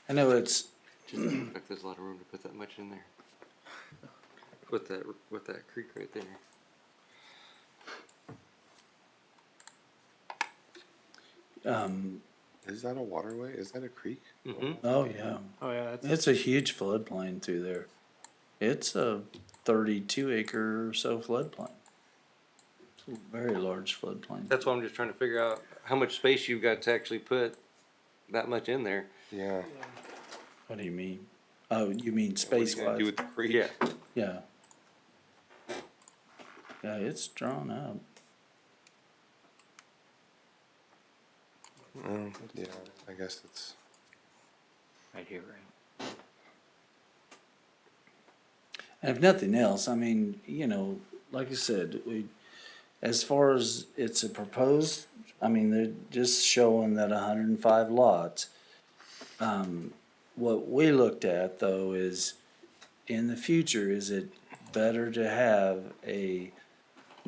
I know it's, just doesn't look like there's a lot of room to put that much in there. With that creek right there. Is that a waterway? Is that a creek? Mm-hmm. oh yeah, Oh yeah, that's it's a huge floodplain through there. It's a 32 acre or so floodplain. It's a very large floodplain. That's why I'm just trying to figure out how much space you've got to actually put that much in there. Yeah. What do you mean? Oh, you mean What are you space gonna wise? do with the creek? Yeah. Yeah. Yeah, it's drawn up. Yeah, I guess it's. Right here, right? And if nothing else, I mean, you know, like I said, as far as it's a proposed, I mean, they're just showing that 105 lots. What we looked at though is, in the future, is it better to have a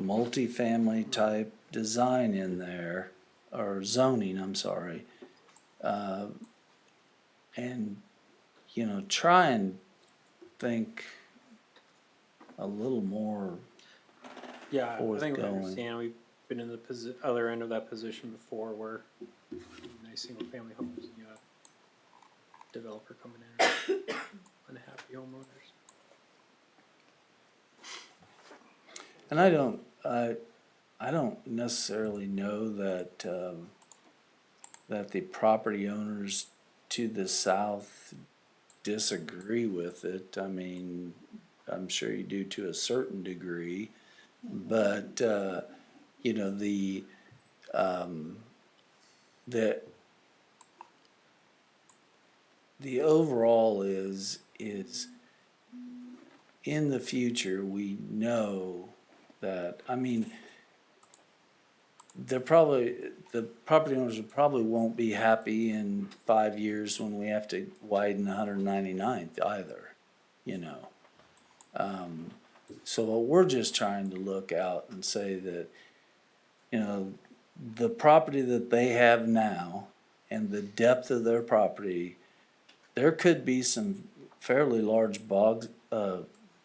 multifamily type design in there, or zoning, I'm sorry, and, you know, try and think a little more, yeah. I think we forthgoing. understand. We've been in the other end of that position before, where nice single family homes and you have developer coming in, unhappy homeowners. and I don't necessarily know that, that the property owners to the south disagree with it. I mean, I'm sure you do to a certain degree, but, you know, the the overall is in the future, we know that, I mean, the property owners probably won't be happy in 5 years when we have to widen 199th either, you know. So we're just trying to look out and say that, you know, the property that they have now and the depth of their property, there could be some fairly large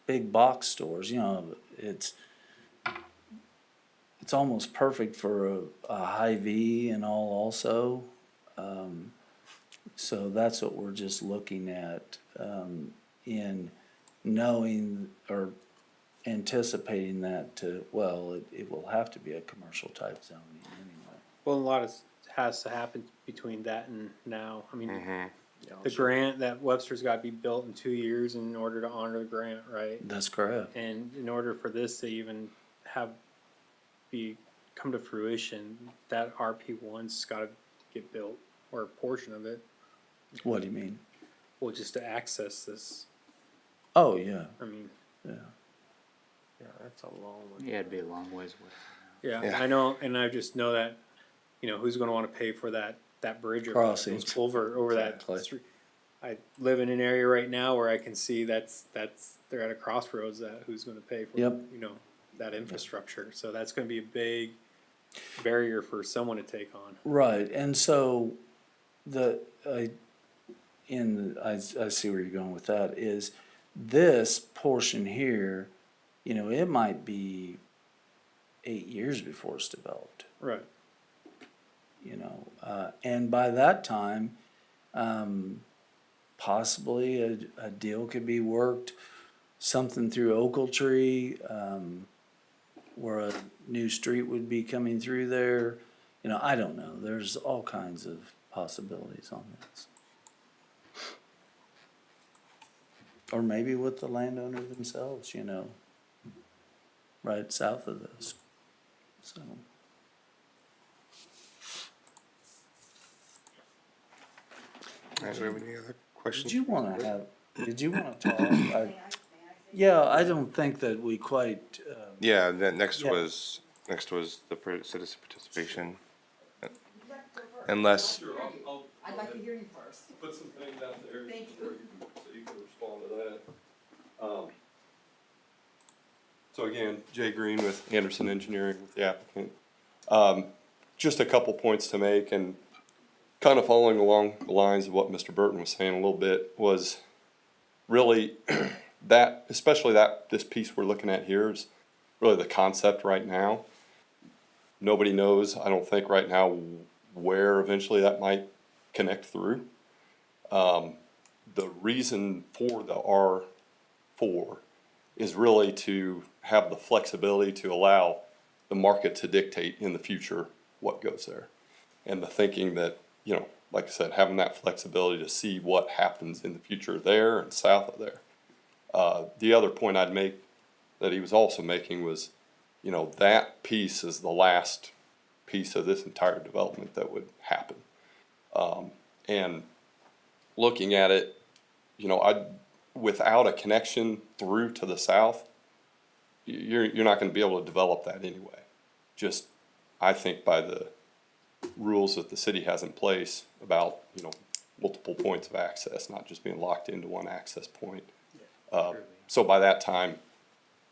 big box stores, you know, it's almost perfect for a Hy-Vee and all also. So that's what we're just looking at, in knowing or anticipating that it will have to be a commercial type zoning anyway. Well, a lot has to happen between that and now. I mean, Mm-hmm. the grant that Webster's got to be built in 2 years in order to honor the grant, right? That's correct. And in order for this to even come to fruition, that RP1's got to get built, or a portion of it. What do you mean? Well, just to access this. Oh, yeah, I mean, yeah. Yeah, that's a long one. Yeah, it'd be a long ways away. yeah, Yeah. I know, and I just know that, you know, who's going to want to pay for that bridge or Crossing. those over Exactly. that street. I live in an area right now where I can see that's they're at a crossroads. That who's going to pay for Yep. you know that infrastructure. So that's going to be a big barrier for someone to take on. Right, and so I see where you're going with that, is this portion here, you know, it might be 8 years before it's developed, Right. you know, and by that time, possibly a deal could be worked, something through Ochiltree, where a new street would be coming through there. You know, I don't know. There's all kinds of possibilities on this. Or maybe with the landowner themselves, you know, right south of this. So, All right, do we have any other questions? did you wanna talk? Yeah, I don't think that we quite, Yeah, then next Yeah. was the citizen participation. Unless, I'd like to hear you first. Put some things out there. Thank you. So you can respond to that. So again, Jay Green with Anderson Engineering with the applicant. Just a couple points to make, and kind of following along the lines of what Mr. Burton was saying a little bit, was really that, especially this piece we're looking at here is really the concept right now. Nobody knows, I don't think right now, where eventually that might connect through. The reason for the R4 is really to have the flexibility to allow the market to dictate in the future what goes there. And the thinking that, you know, like I said, having that flexibility to see what happens in the future there and south of there. The other point I'd make that he was also making was, you know, that piece is the last piece of this entire development that would happen. And looking at it, you know, without a connection through to the south, you're not going to be able to develop that anyway. Just, I think by the rules that the city has in place about, you know, multiple points of access, not just being locked into one access point. So by that time,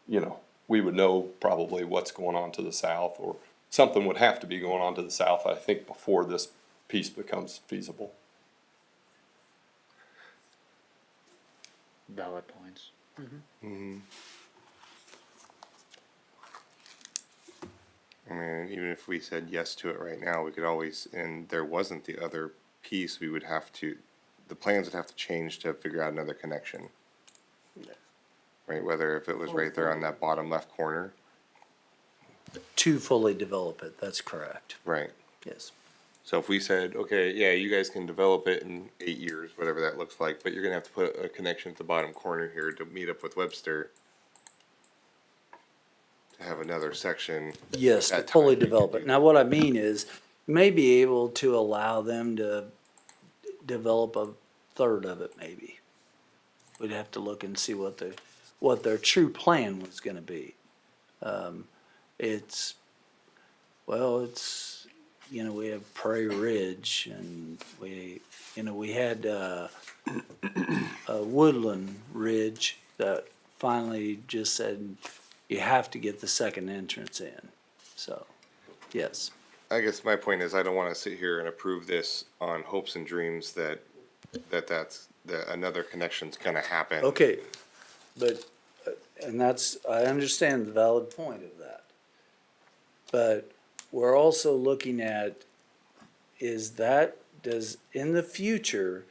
you know, we would know probably what's going on to the south, or something would have to be going on to the south, I think, before this piece becomes feasible. Valid points. I mean, even if we said yes to it right now, we could always, and there wasn't the other piece, we would have to, the plans would have to change to figure out another connection. Right, whether if it was right there on that bottom left corner, to fully develop it, that's correct, right? yes. So if we said, okay, yeah, you guys can develop it in 8 years, whatever that looks like, but you're gonna have to put a connection at the bottom corner here to meet up with Webster to have another section. Yes, to At that fully time, we develop could it. do Now, what I mean is, you may be able to allow them to develop a third of it maybe. We'd have to look and see what their true plan was gonna be. It's, you know, we have Prairie Ridge and we had, Woodland Ridge that finally just said, you have to get the second entrance in, so, yes. I guess my point is I don't wanna sit here and approve this on hopes and dreams that another connection's gonna happen. Okay, but, and that's, I understand the valid point of that. But we're also looking at, in the future,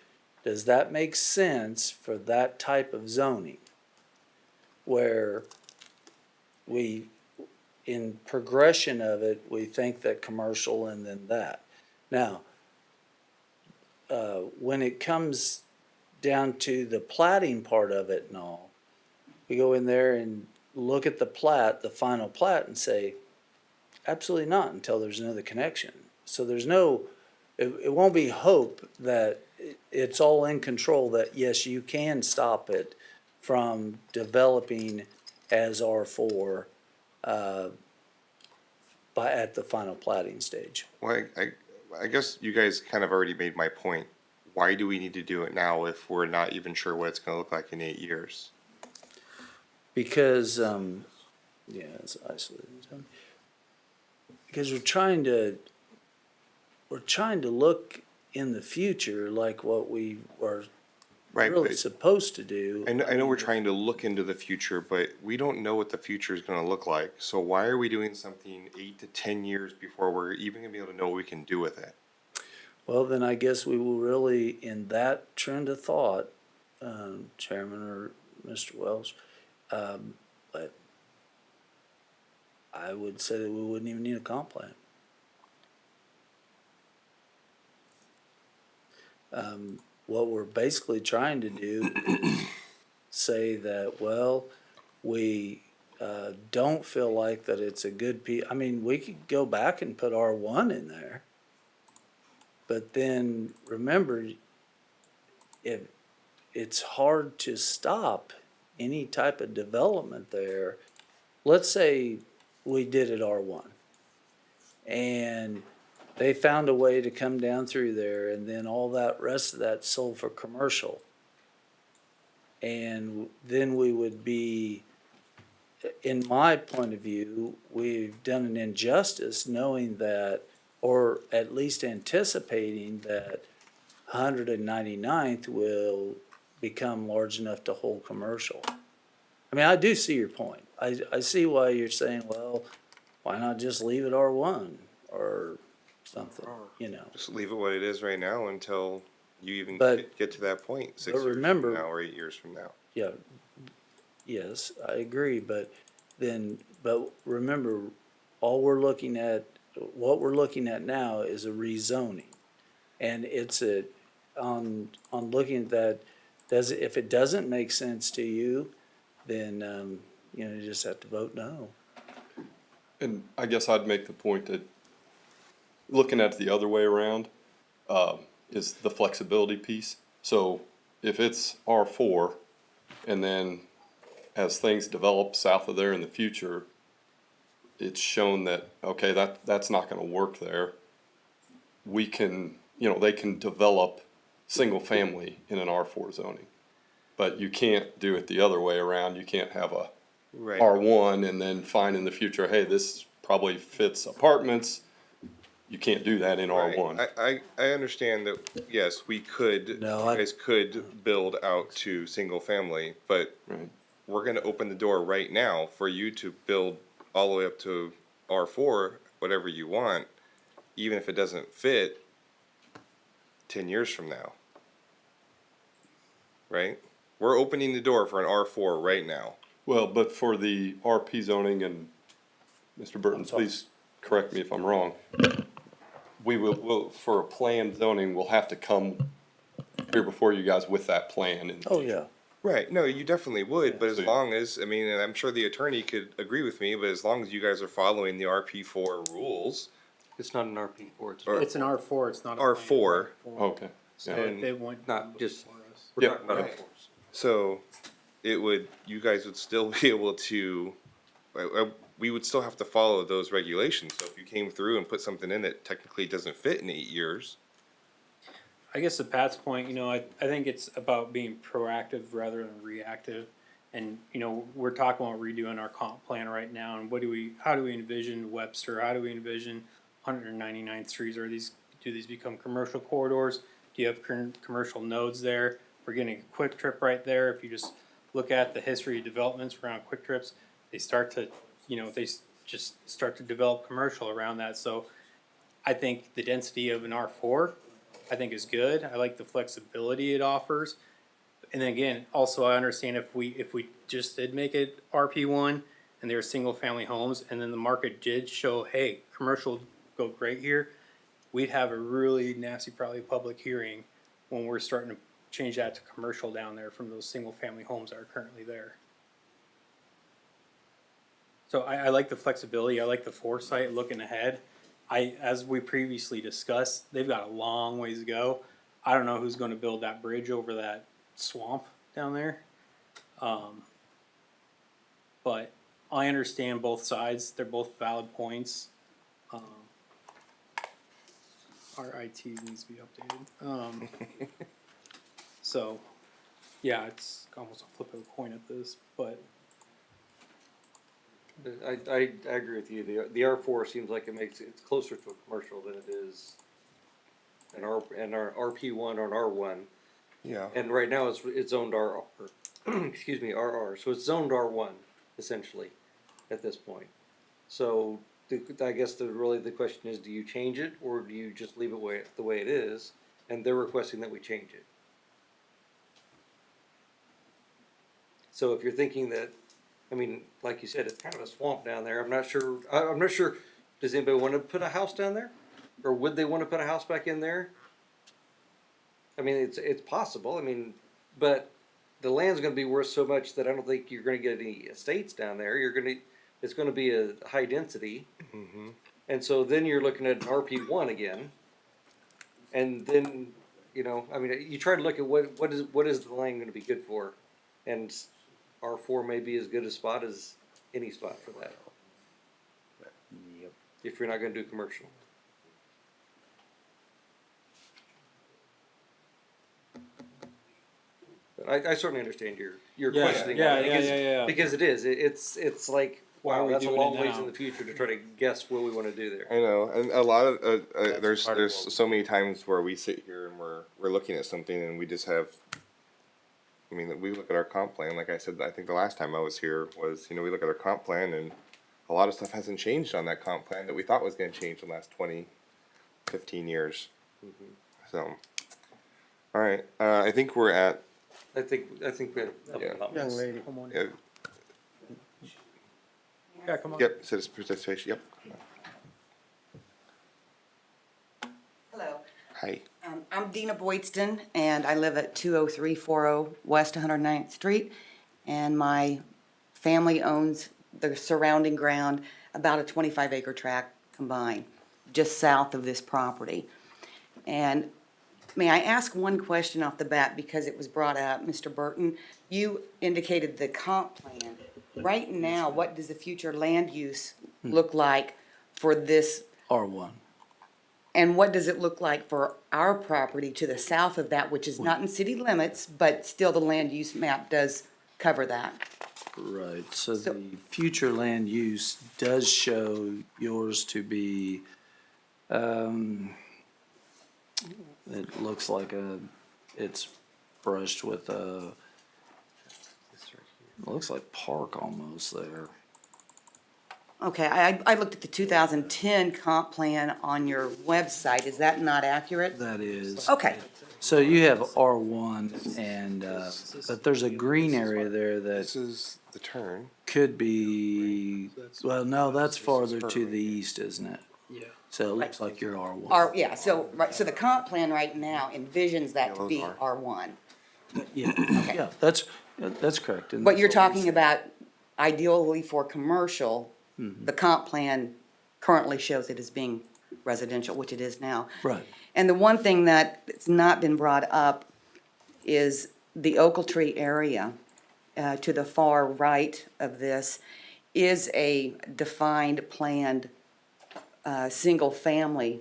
does that make sense for that type of zoning? Where in progression of it, we think that commercial and then that. Now, when it comes down to the plating part of it and all, we go in there and look at the plat, the final plat, and say, absolutely not until there's another connection. So there's no, it won't be hope that it's all in control, that yes, you can stop it from developing as R4 at the final plating stage. Well, I guess you guys kind of already made my point. Why do we need to do it now if we're not even sure what it's gonna look like in 8 years? Because, it's isolated zone. Because we're trying to look in the future like what we are Right, really but supposed to do. I know we're trying to look into the future, but we don't know what the future is gonna look like. So why are we doing something 8 to 10 years before we're even gonna be able to know what we can do with it? Well, then I guess we will really, in that trend of thought, Chairman or Mr. Wells, but I would say that we wouldn't even need a comp plan. What we're basically trying to do, say that, well, we don't feel like that it's a good I mean, we could go back and put R1 in there. But then, remember, it's hard to stop any type of development there. Let's say we did it R1. And they found a way to come down through there, and then all that rest of that sold for commercial. And then we would be, in my point of view, we've done an injustice knowing that, or at least anticipating that 199th will become large enough to hold commercial. I mean, I do see your point. I see why you're saying, well, why not just leave it R1 or something, you know? Just leave it what it is right now until you even But- get to that point, 6 but years remember- from now or 8 years from now. Yeah, yes, I agree, but remember, what we're looking at now is a rezoning. And it's on looking at that, if it doesn't make sense to you, then, you just have to vote no. And I guess I'd make the point that looking at it the other way around, is the flexibility piece. So if it's R4 and then as things develop south of there in the future, it's shown that, okay, that's not gonna work there. We can, they can develop single family in an R4 zoning. But you can't do it the other way around. You can't have a Right. R1 and then find in the future, hey, this probably fits apartments. You can't do that in Right. R1. I understand that, yes, we could, No, you guys could build out to single family, but Right. we're gonna open the door right now for you to build all the way up to R4, whatever you want, even if it doesn't fit 10 years from now. Right? We're opening the door for an R4 right now. Well, but for the RP zoning, and Mr. Burton, please correct me if I'm wrong. We will, for a planned zoning, we'll have to come here before you guys with that plan. And Oh, yeah. Right, no, you definitely would, but as so- long as, I mean, and I'm sure the attorney could agree with me, but as long as you guys are following the RP4 rules, It's not an RP4, it's Or- It's an R4, it's not a. R4, Okay, So And if they went. not just- before us. We're Yep. talking about Right. R4s. So you guys would still be able to, we would still have to follow those regulations. So if you came through and put something in that technically doesn't fit in 8 years, I guess to Pat's point, I think it's about being proactive rather than reactive. And, we're talking about redoing our comp plan right now, and how do we envision Webster, how do we envision 199th Streets, do these become commercial corridors? Do you have commercial nodes there? We're getting a Quick Trip right there, if you just look at the history of developments around Quick Trips, they start to, just start to develop commercial around that, so I think the density of an R4, I think is good. I like the flexibility it offers. And then again, also I understand if we just did make it RP1 and they were single family homes and then the market did show, hey, commercial go great here, we'd have a really nasty probably public hearing when we're starting to change that to commercial down there from those single family homes that are currently there. So I like the flexibility, I like the foresight, looking ahead. As we previously discussed, they've got a long ways to go. I don't know who's gonna build that bridge over that swamp down there. But I understand both sides, they're both valid points. Our IT needs to be updated. So, yeah, it's almost a flip of a coin at this, but I agree with you. The R4 seems like it's closer to a commercial than it is an our RP1 or an R1. yeah. And right now it's zoned RR, excuse me, RR. So it's zoned R1 essentially at this point. So I guess the question is, do you change it or do you just leave it the way it is? And they're requesting that we change it. So if you're thinking that, I mean, like you said, it's kind of a swamp down there. I'm not sure. Does anybody want to put a house down there, or would they want to put a house back in there? I mean, it's possible. I mean, but the land's going to be worth so much that I don't think you're going to get any estates down there. It's going to be a high density, and so then you're looking at an RP1 again, and then I mean, you try to look at what is the land going to be good for, and R4 may be as good a spot as any spot for that. Yep. If you're not going to do commercial. But I certainly understand your Yeah, questioning. yeah, on it, because, yeah. Because it is. It's like, Why are wow, we that's a doing long it ways now? in the future to try to guess what we want to do there. I know, and a lot of there's part of what we- so many times where we sit here and we're looking at something and we just have. I mean, we look at our comp plan. Like I said, I think the last time I was here was we look at our comp plan and a lot of stuff hasn't changed on that comp plan that we thought was going to change in the last 20, 15 years. So, all right, I think we're at. I think we have a couple Yeah. comments. Young lady. Come on in. Yeah, Yeah, come on. yep, citizen participation. Yep. Hello, Hi. I'm Dina Boydston, and I live at 20340 West 109th Street, and my family owns the surrounding ground, about a 25-acre tract combined, just south of this property. And may I ask one question off the bat, because it was brought up, Mr. Burton? You indicated the comp plan. Right now, what does the future land use look like for this? R1. And what does it look like for our property to the south of that, which is not in city limits, but still the land use map does cover that? Right, so the future land use does show yours to be, it looks like it's brushed with it looks like park almost there. Okay, I looked at the 2010 comp plan on your website. Is that not accurate? That is. Okay, So you have R1 and, but there's a green area there This that is the turn. could be, well, no, that's farther to the east, isn't it? Yeah. So it looks like you're R1. yeah, so the comp plan right now envisions that to be R1. Yeah, that's correct. And But you're that's what we talking about ideally for commercial, the comp plan currently shows it as being residential, which it is now. Right. And the one thing that's not been brought up is the Ochiltree area to the far right of this is a defined, planned, single-family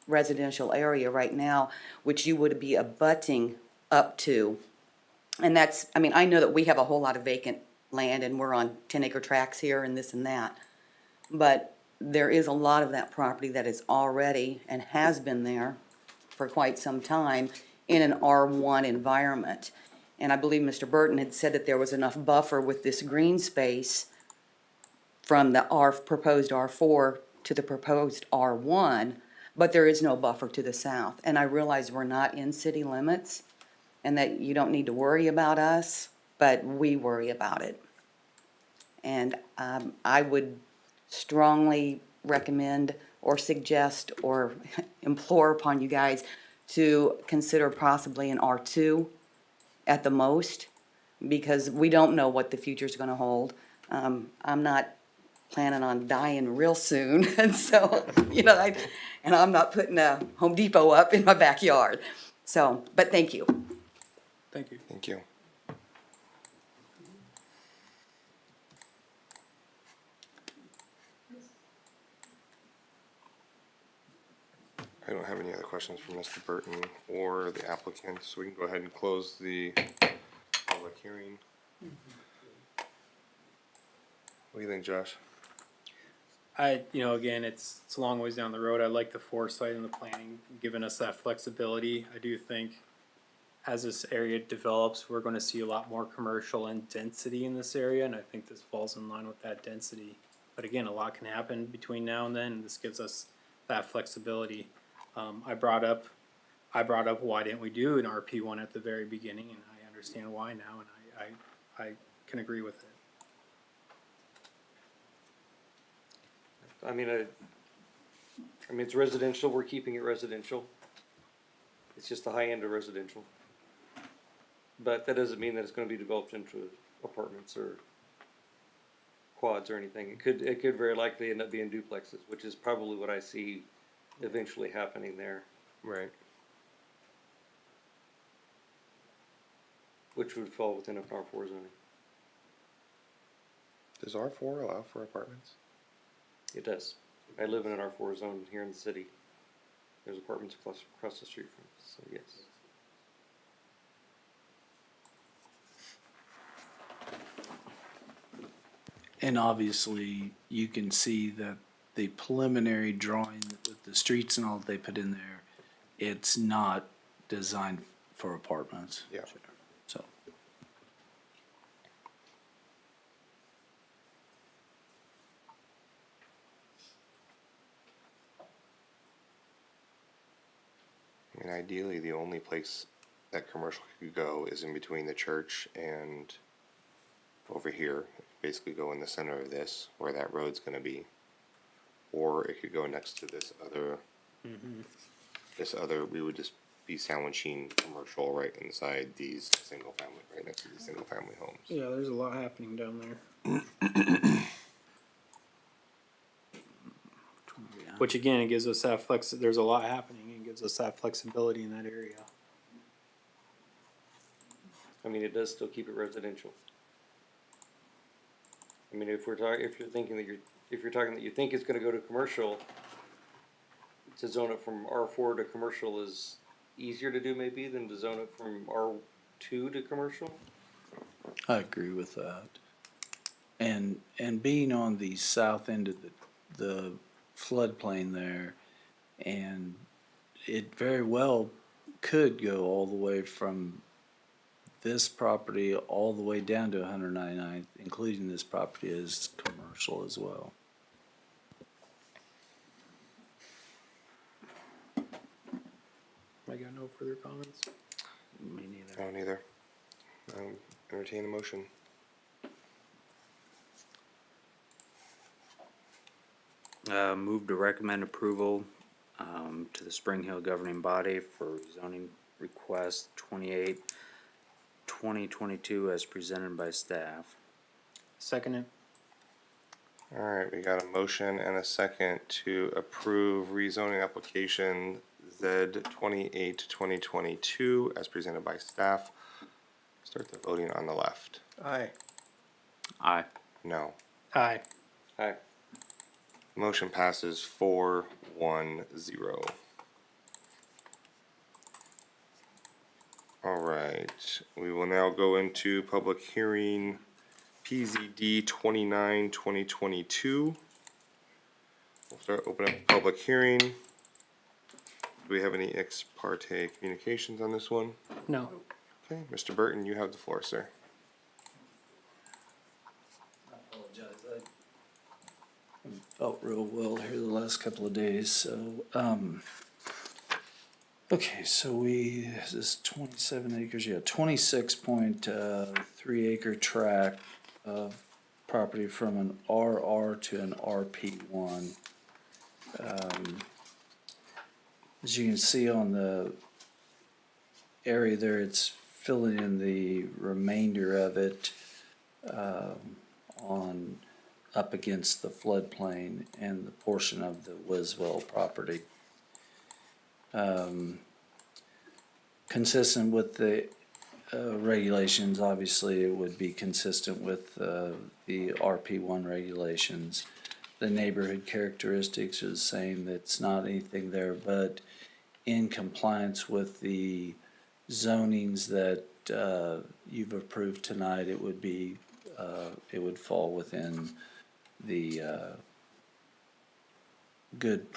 residential area right now, which you would be abutting up to. And that's, I mean, I know that we have a whole lot of vacant land and we're on 10-acre tracts here and this and that. But there is a lot of that property that is already and has been there for quite some time in an R1 environment. And I believe Mr. Burton had said that there was enough buffer with this green space from the proposed R4 to the proposed R1, but there is no buffer to the south. And I realize we're not in city limits and that you don't need to worry about us, but we worry about it. And I would strongly recommend or suggest or implore upon you guys to consider possibly an R2 at the most, because we don't know what the future's gonna hold. I'm not planning on dying real soon, and so, you know, and I'm not putting a Home Depot up in my backyard. So, but thank you. Thank you. Thank you. I don't have any other questions for Mr. Burton or the applicant, so we can go ahead and close the public hearing. What do you think, Josh? Again, it's a long ways down the road. I like the foresight and the planning, giving us that flexibility. I do think as this area develops, we're gonna see a lot more commercial and density in this area, and I think this falls in line with that density. But again, a lot can happen between now and then, and this gives us that flexibility. I brought up why didn't we do an RP1 at the very beginning, and I understand why now, and I can agree with it. I mean, it's residential, we're keeping it residential. It's just the high end of residential. But that doesn't mean that it's gonna be developed into apartments or quads or anything. It could very likely end up being duplexes, which is probably what I see eventually happening there, Right. which would fall within an R4 zoning. Does R4 allow for apartments? It does. I live in an R4 zone here in the city. There's apartments across the street from us, so yes. And obviously, you can see that the preliminary drawing with the streets and all that they put in there, it's not designed for apartments. Yeah. So, I mean, ideally, the only place that commercial could go is in between the church and over here. Basically go in the center of this, where that road's gonna be. Or it could go next to this other, we would just be sandwiching commercial right inside these single family, right next to these single family homes. Yeah, there's a lot happening down there. Which again, it gives us that there's a lot happening and gives us that flexibility in that area. I mean, it does still keep it residential. I mean, if you're talking that you think it's gonna go to commercial, to zone it from R4 to commercial is easier to do maybe than to zone it from R2 to commercial. I agree with that. And being on the south end of the floodplain there, and it very well could go all the way from this property all the way down to 199th, including this property is commercial as well. I got no further comments. Me neither. I don't either. Entertain a motion. Move to recommend approval, to the Spring Hill governing body for zoning request 2022 as presented by staff. Second it. All right, we got a motion and a second to approve rezoning application Z 28/2022 as presented by staff. Start the voting on the left. Aye. Aye. No. Aye. Aye. Motion passes 4-1-0. All right, we will now go into public hearing PZD 29/2022. We'll start opening up the public hearing. Do we have any ex parte communications on this one? No. Okay, Mr. Burton, you have the floor, sir. I apologize. I felt real well here the last couple of days, so, okay, so this is 27 acres, yeah, 26.3 acre tract of property from an RR to an RP1. As you can see on the area there, it's filling in the remainder of it, on up against the floodplain and the portion of the Wiswell property. Consistent with the regulations, obviously it would be consistent with the RP1 regulations. The neighborhood characteristics are the same, it's not anything there but in compliance with the zonings that you've approved tonight. It would be, it would fall within the good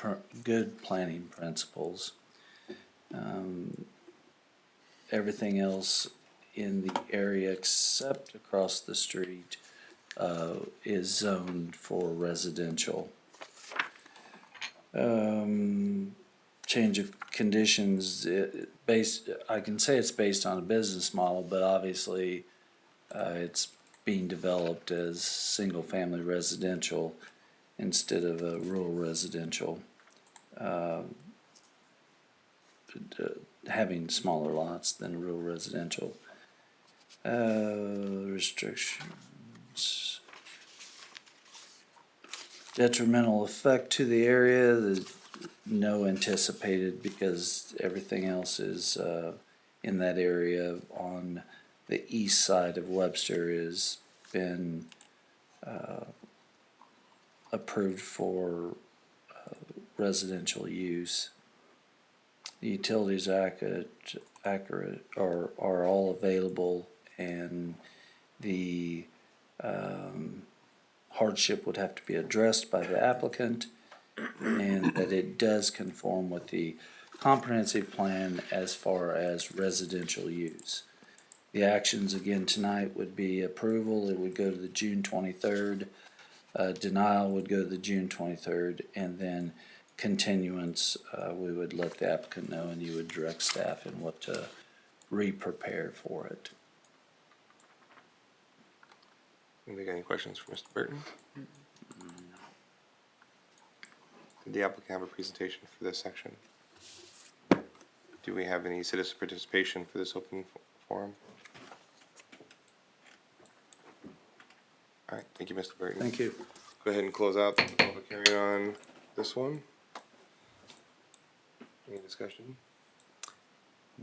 planning principles. Everything else in the area except across the street is zoned for residential. Change of conditions, I can say it's based on a business model, but obviously it's being developed as single-family residential instead of a rural residential, having smaller lots than rural residential. Restrictions. Detrimental effect to the area, there's no anticipated because everything else is in that area on the east side of Webster has been approved for residential use. The utilities accurate are all available, and the hardship would have to be addressed by the applicant, and that it does conform with the comprehensive plan as far as residential use. The actions again tonight would be approval, it would go to the June 23rd, denial would go to the June 23rd, and then continuance, we would let the applicant know and you would direct staff in what to re-prepare for it. Anybody got any questions for Mr. Burton? Did the applicant have a presentation for this section? Do we have any citizen participation for this open forum? All right, thank you, Mr. Burton. Thank you. Go ahead and close out the public hearing on this one. Any discussion?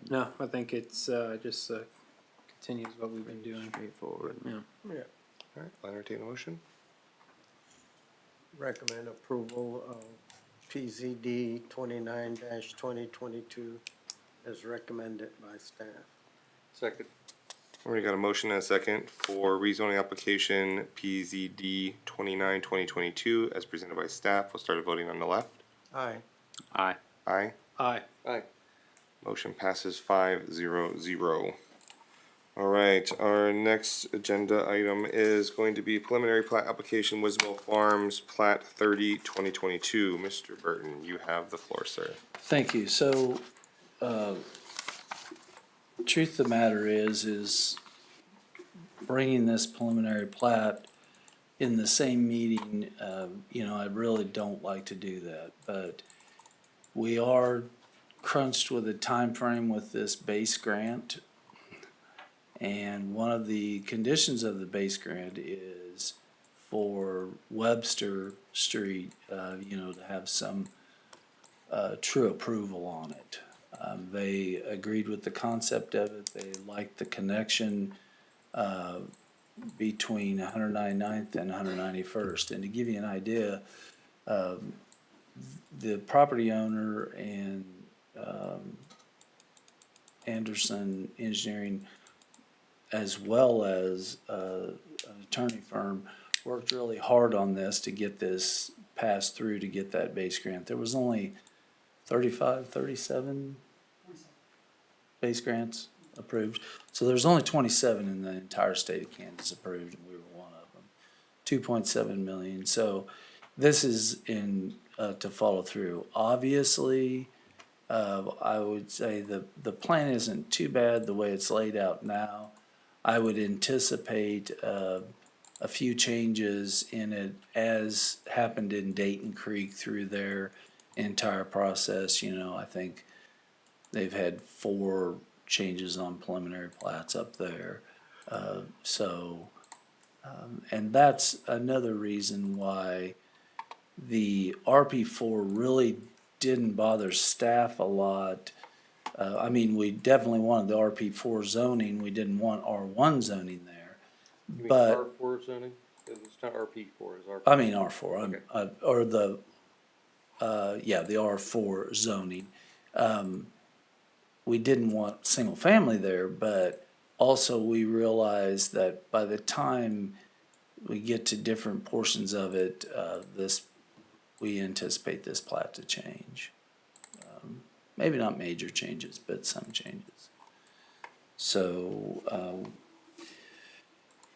No, I think it's just continues what we've been doing. Straightforward. Yeah. Yeah. All right, I'll entertain a motion. Recommend approval of PZD 29/2022 as recommended by staff. Second. We got a motion and a second for rezoning application PZD 29/2022 as presented by staff. We'll start voting on the left. Aye. Aye. Aye. Aye. Aye. Motion passes 5-0-0. All right, our next agenda item is going to be preliminary plat application Wiswell Farms Plat 30/2022. Mr. Burton, you have the floor, sir. Thank you. So, truth of the matter is bringing this preliminary plat in the same meeting, I really don't like to do that, but we are crunched with a time frame with this base grant. And one of the conditions of the base grant is for Webster Street, to have some true approval on it. They agreed with the concept of it. They liked the connection between 199th and 191st. And to give you an idea, the property owner and Anderson Engineering, as well as an attorney firm, worked really hard on this to get this passed through to get that base grant. There was only 37 base grants approved. So there's only 27 in the entire state of Kansas approved, and we were one of them. 2.7 million. So this is to follow through. Obviously, I would say the plan isn't too bad the way it's laid out now. I would anticipate a few changes in it as happened in Dayton Creek through their entire process. I think they've had 4 changes on preliminary plats up there. And that's another reason why the RP4 really didn't bother staff a lot. We definitely wanted the RP4 zoning. We didn't want R1 zoning there. You mean But R4 zoning? It's not RP4, it's RP. I mean R4, Okay. or the R4 zoning. We didn't want single family there, but also we realized that by the time we get to different portions of it, we anticipate this plat to change. Maybe not major changes, but some changes. So,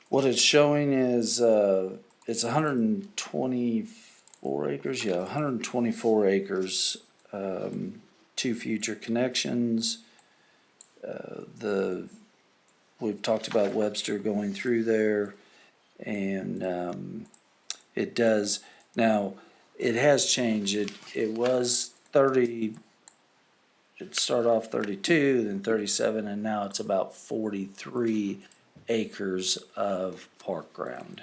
what it's showing is, it's 124 acres, 124 acres, 2 future connections. We've talked about Webster going through there, and it does, now, it has changed. It was 30, it started off 32, then 37, and now it's about 43 acres of park ground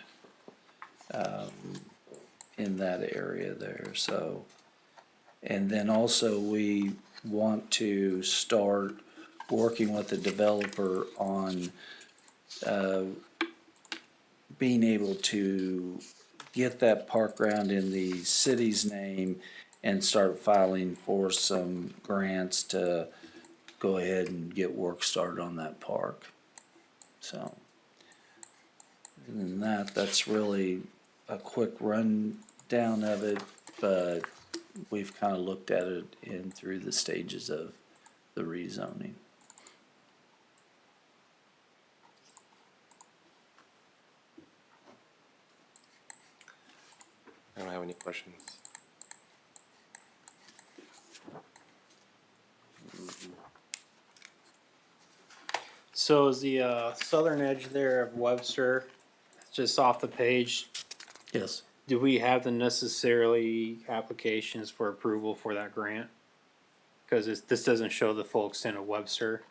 in that area there. So, and then also we want to start working with the developer on being able to get that park ground in the city's name and start filing for some grants to go ahead and get work started on that park. So, other than that, that's really a quick rundown of it, but we've kind of looked at it in through the stages of the rezoning. I don't have any questions. So is the southern edge there of Webster just off the page? Yes. Do we have the necessarily applications for approval for that grant? Because this doesn't show the full extent of Webster.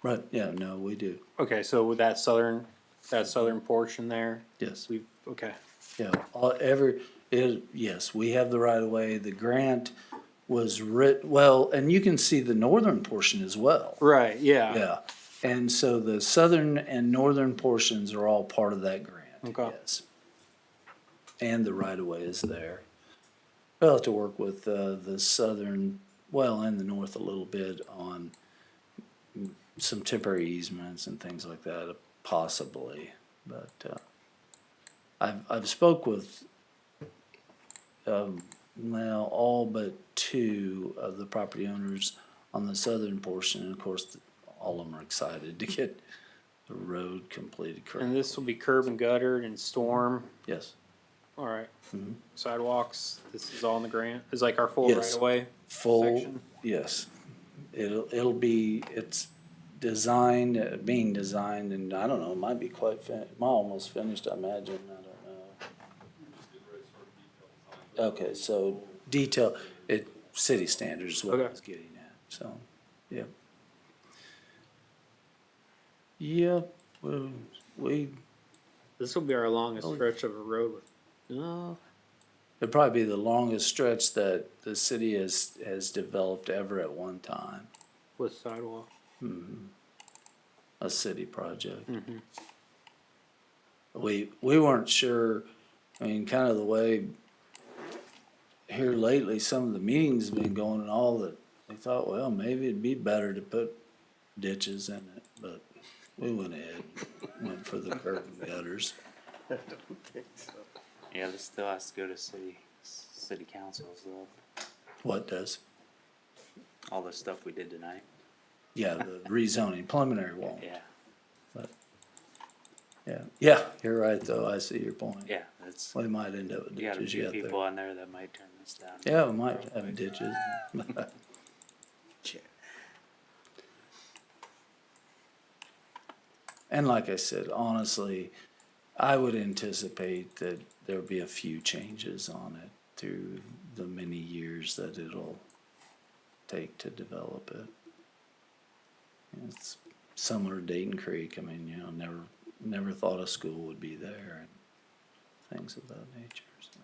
Right, yeah, no, we do. Okay, so with that southern portion there, Yes. okay. Yeah, yes, we have the right of way. The grant was well, and you can see the northern portion as well. Right, yeah. Yeah, and so the southern and northern portions are all part of that grant. Okay. Yes. And the right of way is there. We'll have to work with the southern, well, and the north a little bit on some temporary easements and things like that, possibly. But I've spoke with all but 2 of the property owners on the southern portion, and of course, all of them are excited to get the road completed correctly. And this will be curb and guttered and storm. Yes. All right. Mhm. Sidewalks. This is all in the grant. Is like our full Yes. right away. Full, section? yes. It's designed, being designed, and I don't know, it might be almost finished, I imagine, I don't know. Okay, so detail, city standards is what I Okay. was getting at, so, yeah. Yeah, we This will be our longest stretch of a road with, no, It'd probably be the longest stretch that the city has developed ever at one time, with sidewalk. a city project. Mhm. We weren't sure, I mean, kind of the way here lately, some of the meetings have been going and all that, we thought, well, maybe it'd be better to put ditches in it, but we went ahead, went for the curb and gutters. I don't think so. Yeah, this still has to go to city councils though. What does? All the stuff we did tonight. Yeah, the rezoning, preliminary wall. Yeah, Yeah, you're right, though, I see your point. yeah, it's, We might end up with you got a ditches few yet people there. on there that might turn this down. Yeah, we might have ditches. And like I said, honestly, I would anticipate that there'll be a few changes on it through the many years that it'll take to develop it. It's similar to Dayton Creek. I mean, you know, never thought a school would be there and things of that nature. So,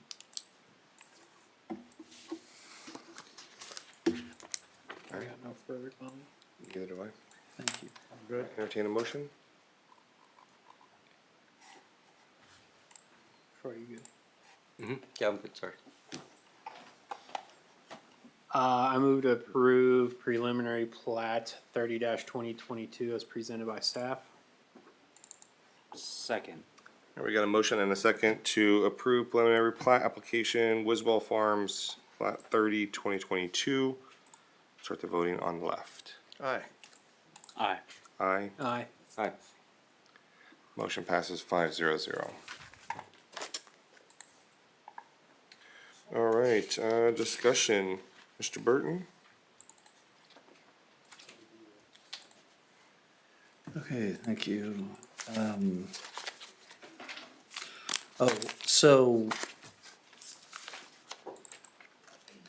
I got no further comment. Neither do I. thank you. Good. Entertain a motion? Troy, you good? Yeah, I'm good, sorry. I move to approve preliminary plat 30-2022 as presented by staff. Second. All right, we got a motion and a second to approve preliminary plat application, Wiswell Farms, plat 30-2022. Start the voting on the left. Aye. Aye. Aye. Aye. Aye. Motion passes 5-0-0. All right, discussion, Mr. Burton? Okay, thank you. So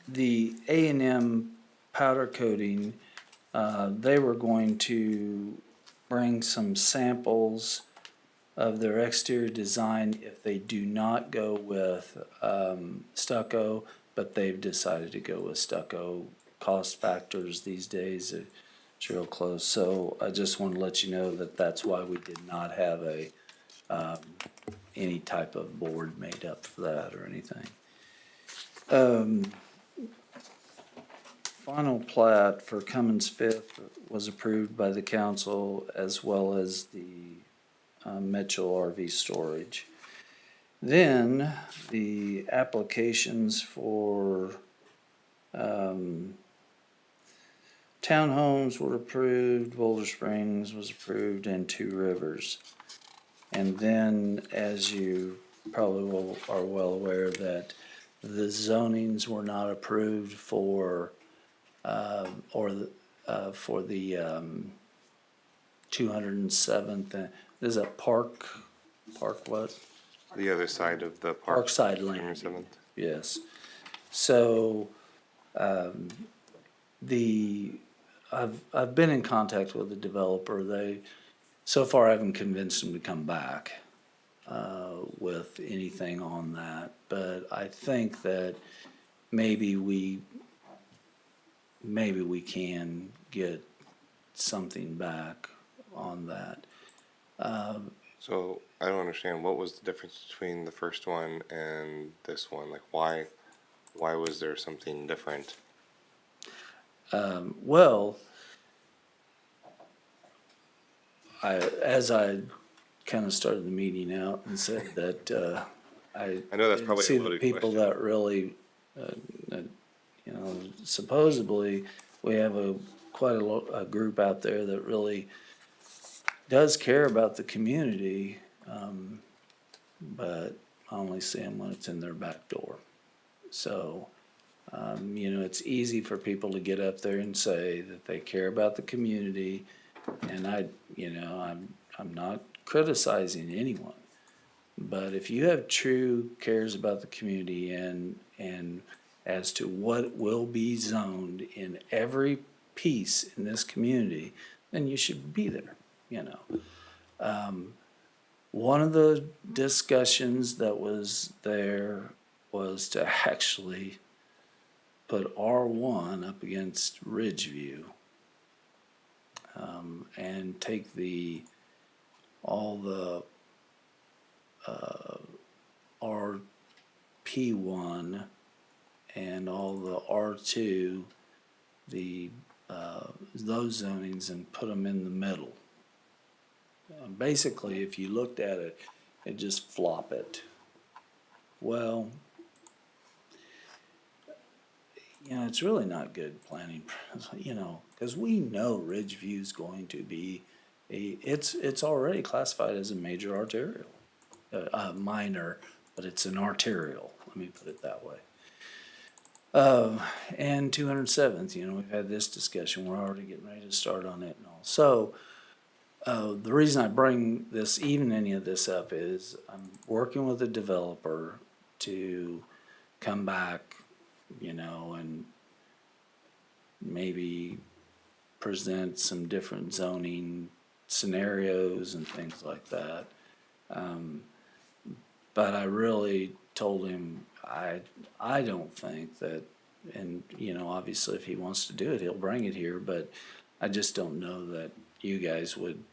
the A&M powder coating, they were going to bring some samples of their exterior design if they do not go with stucco, but they've decided to go with stucco. Cost factors these days are real close, so I just want to let you know that that's why we did not have a any type of board made up for that or anything. Final plat for Cummins Fifth was approved by the council as well as the Mitchell RV storage. Then the applications for townhomes were approved, Boulder Springs was approved, and Two Rivers. And then, as you probably are well aware, that the zonings were not approved for, for the 207th. Is it Park what? The other side of the park. Parkside Lane. 7th. Yes. So, I've been in contact with the developer. So far I haven't convinced them to come back, with anything on that, but I think that maybe we can get something back on that. So I don't understand, what was the difference between the first one and this one? Like why was there something different? Well, as I kind of started the meeting out and said that, I know that's probably a see the loaded people question. that really, supposedly we have quite a group out there that really does care about the community, but I only see them when it's in their back door. So, it's easy for people to get up there and say that they care about the community, and I'm not criticizing anyone. But if you have true cares about the community and as to what will be zoned in every piece in this community, then you should be there, One of the discussions that was there was to actually put R1 up against Ridgeview. And take all the RP1 and all the R2, those zonings, and put them in the middle. Basically, if you looked at it, it just flop it. Well, it's really not good planning, because we know Ridgeview's going to be it's already classified as a major arterial, minor, but it's an arterial, let me put it that way. And 207th, we've had this discussion, we're already getting ready to start on it and all. So, the reason I bring any of this up is I'm working with a developer to come back, and maybe present some different zoning scenarios and things like that. But I really told him I don't think that, and obviously if he wants to do it, he'll bring it here, but I just don't know that you guys would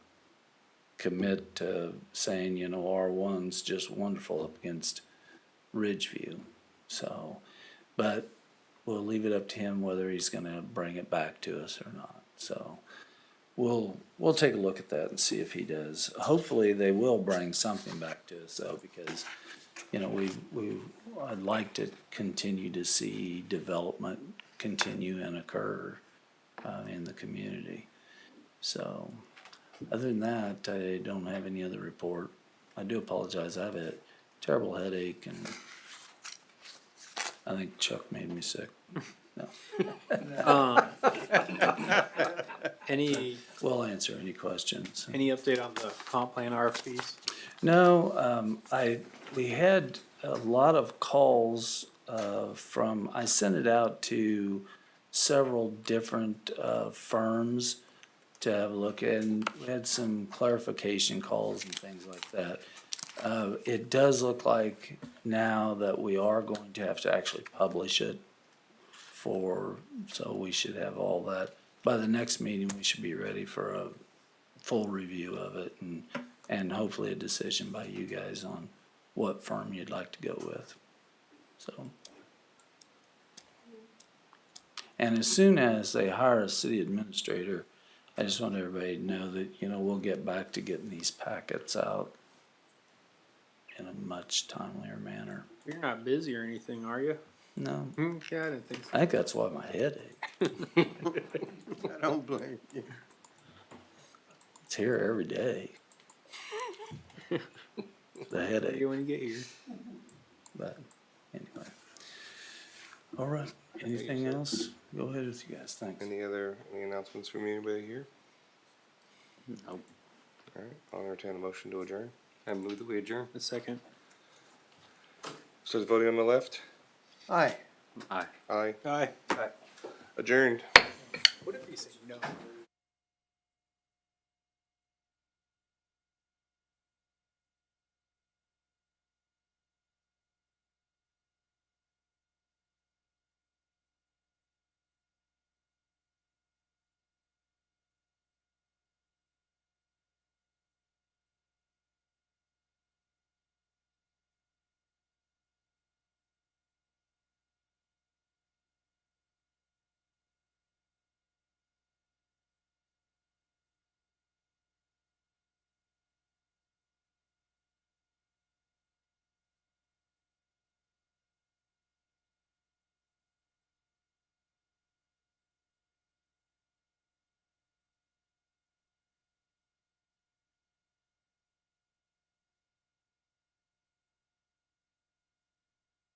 commit to saying, R1's just wonderful up against Ridgeview. So, but we'll leave it up to him whether he's gonna bring it back to us or not. So we'll take a look at that and see if he does. Hopefully they will bring something back to us though, because, I'd like to continue to see development continue and occur, in the community. So, other than that, I don't have any other report. I do apologize, I have a terrible headache and I think Chuck made me sick. No. We'll answer any questions. Any update on the comp plan RFPs? No, we had a lot of calls, I sent it out to several different, firms to have a look at, and we had some clarification calls and things like that. It does look like now that we are going to have to actually publish it so we should have all that. By the next meeting, we should be ready for a full review of it and hopefully a decision by you guys on what firm you'd like to go with. So. And as soon as they hire a city administrator, I just want everybody to know that, we'll get back to getting these packets out in a much timelier manner. You're not busy or anything, are you? No, Yeah, I didn't think so. I think that's why my head ache. I don't blame you. It's here every day. The Tell headache, you when you get here. but anyway. All right, anything else? Go ahead with you guys, thanks. Any announcements from anybody here? Nope. All right, I'll entertain a motion to adjourn. I move that we adjourn. A second. So the voting on the left? Aye. Aye. Aye. Aye. Adjourned. What if you say no?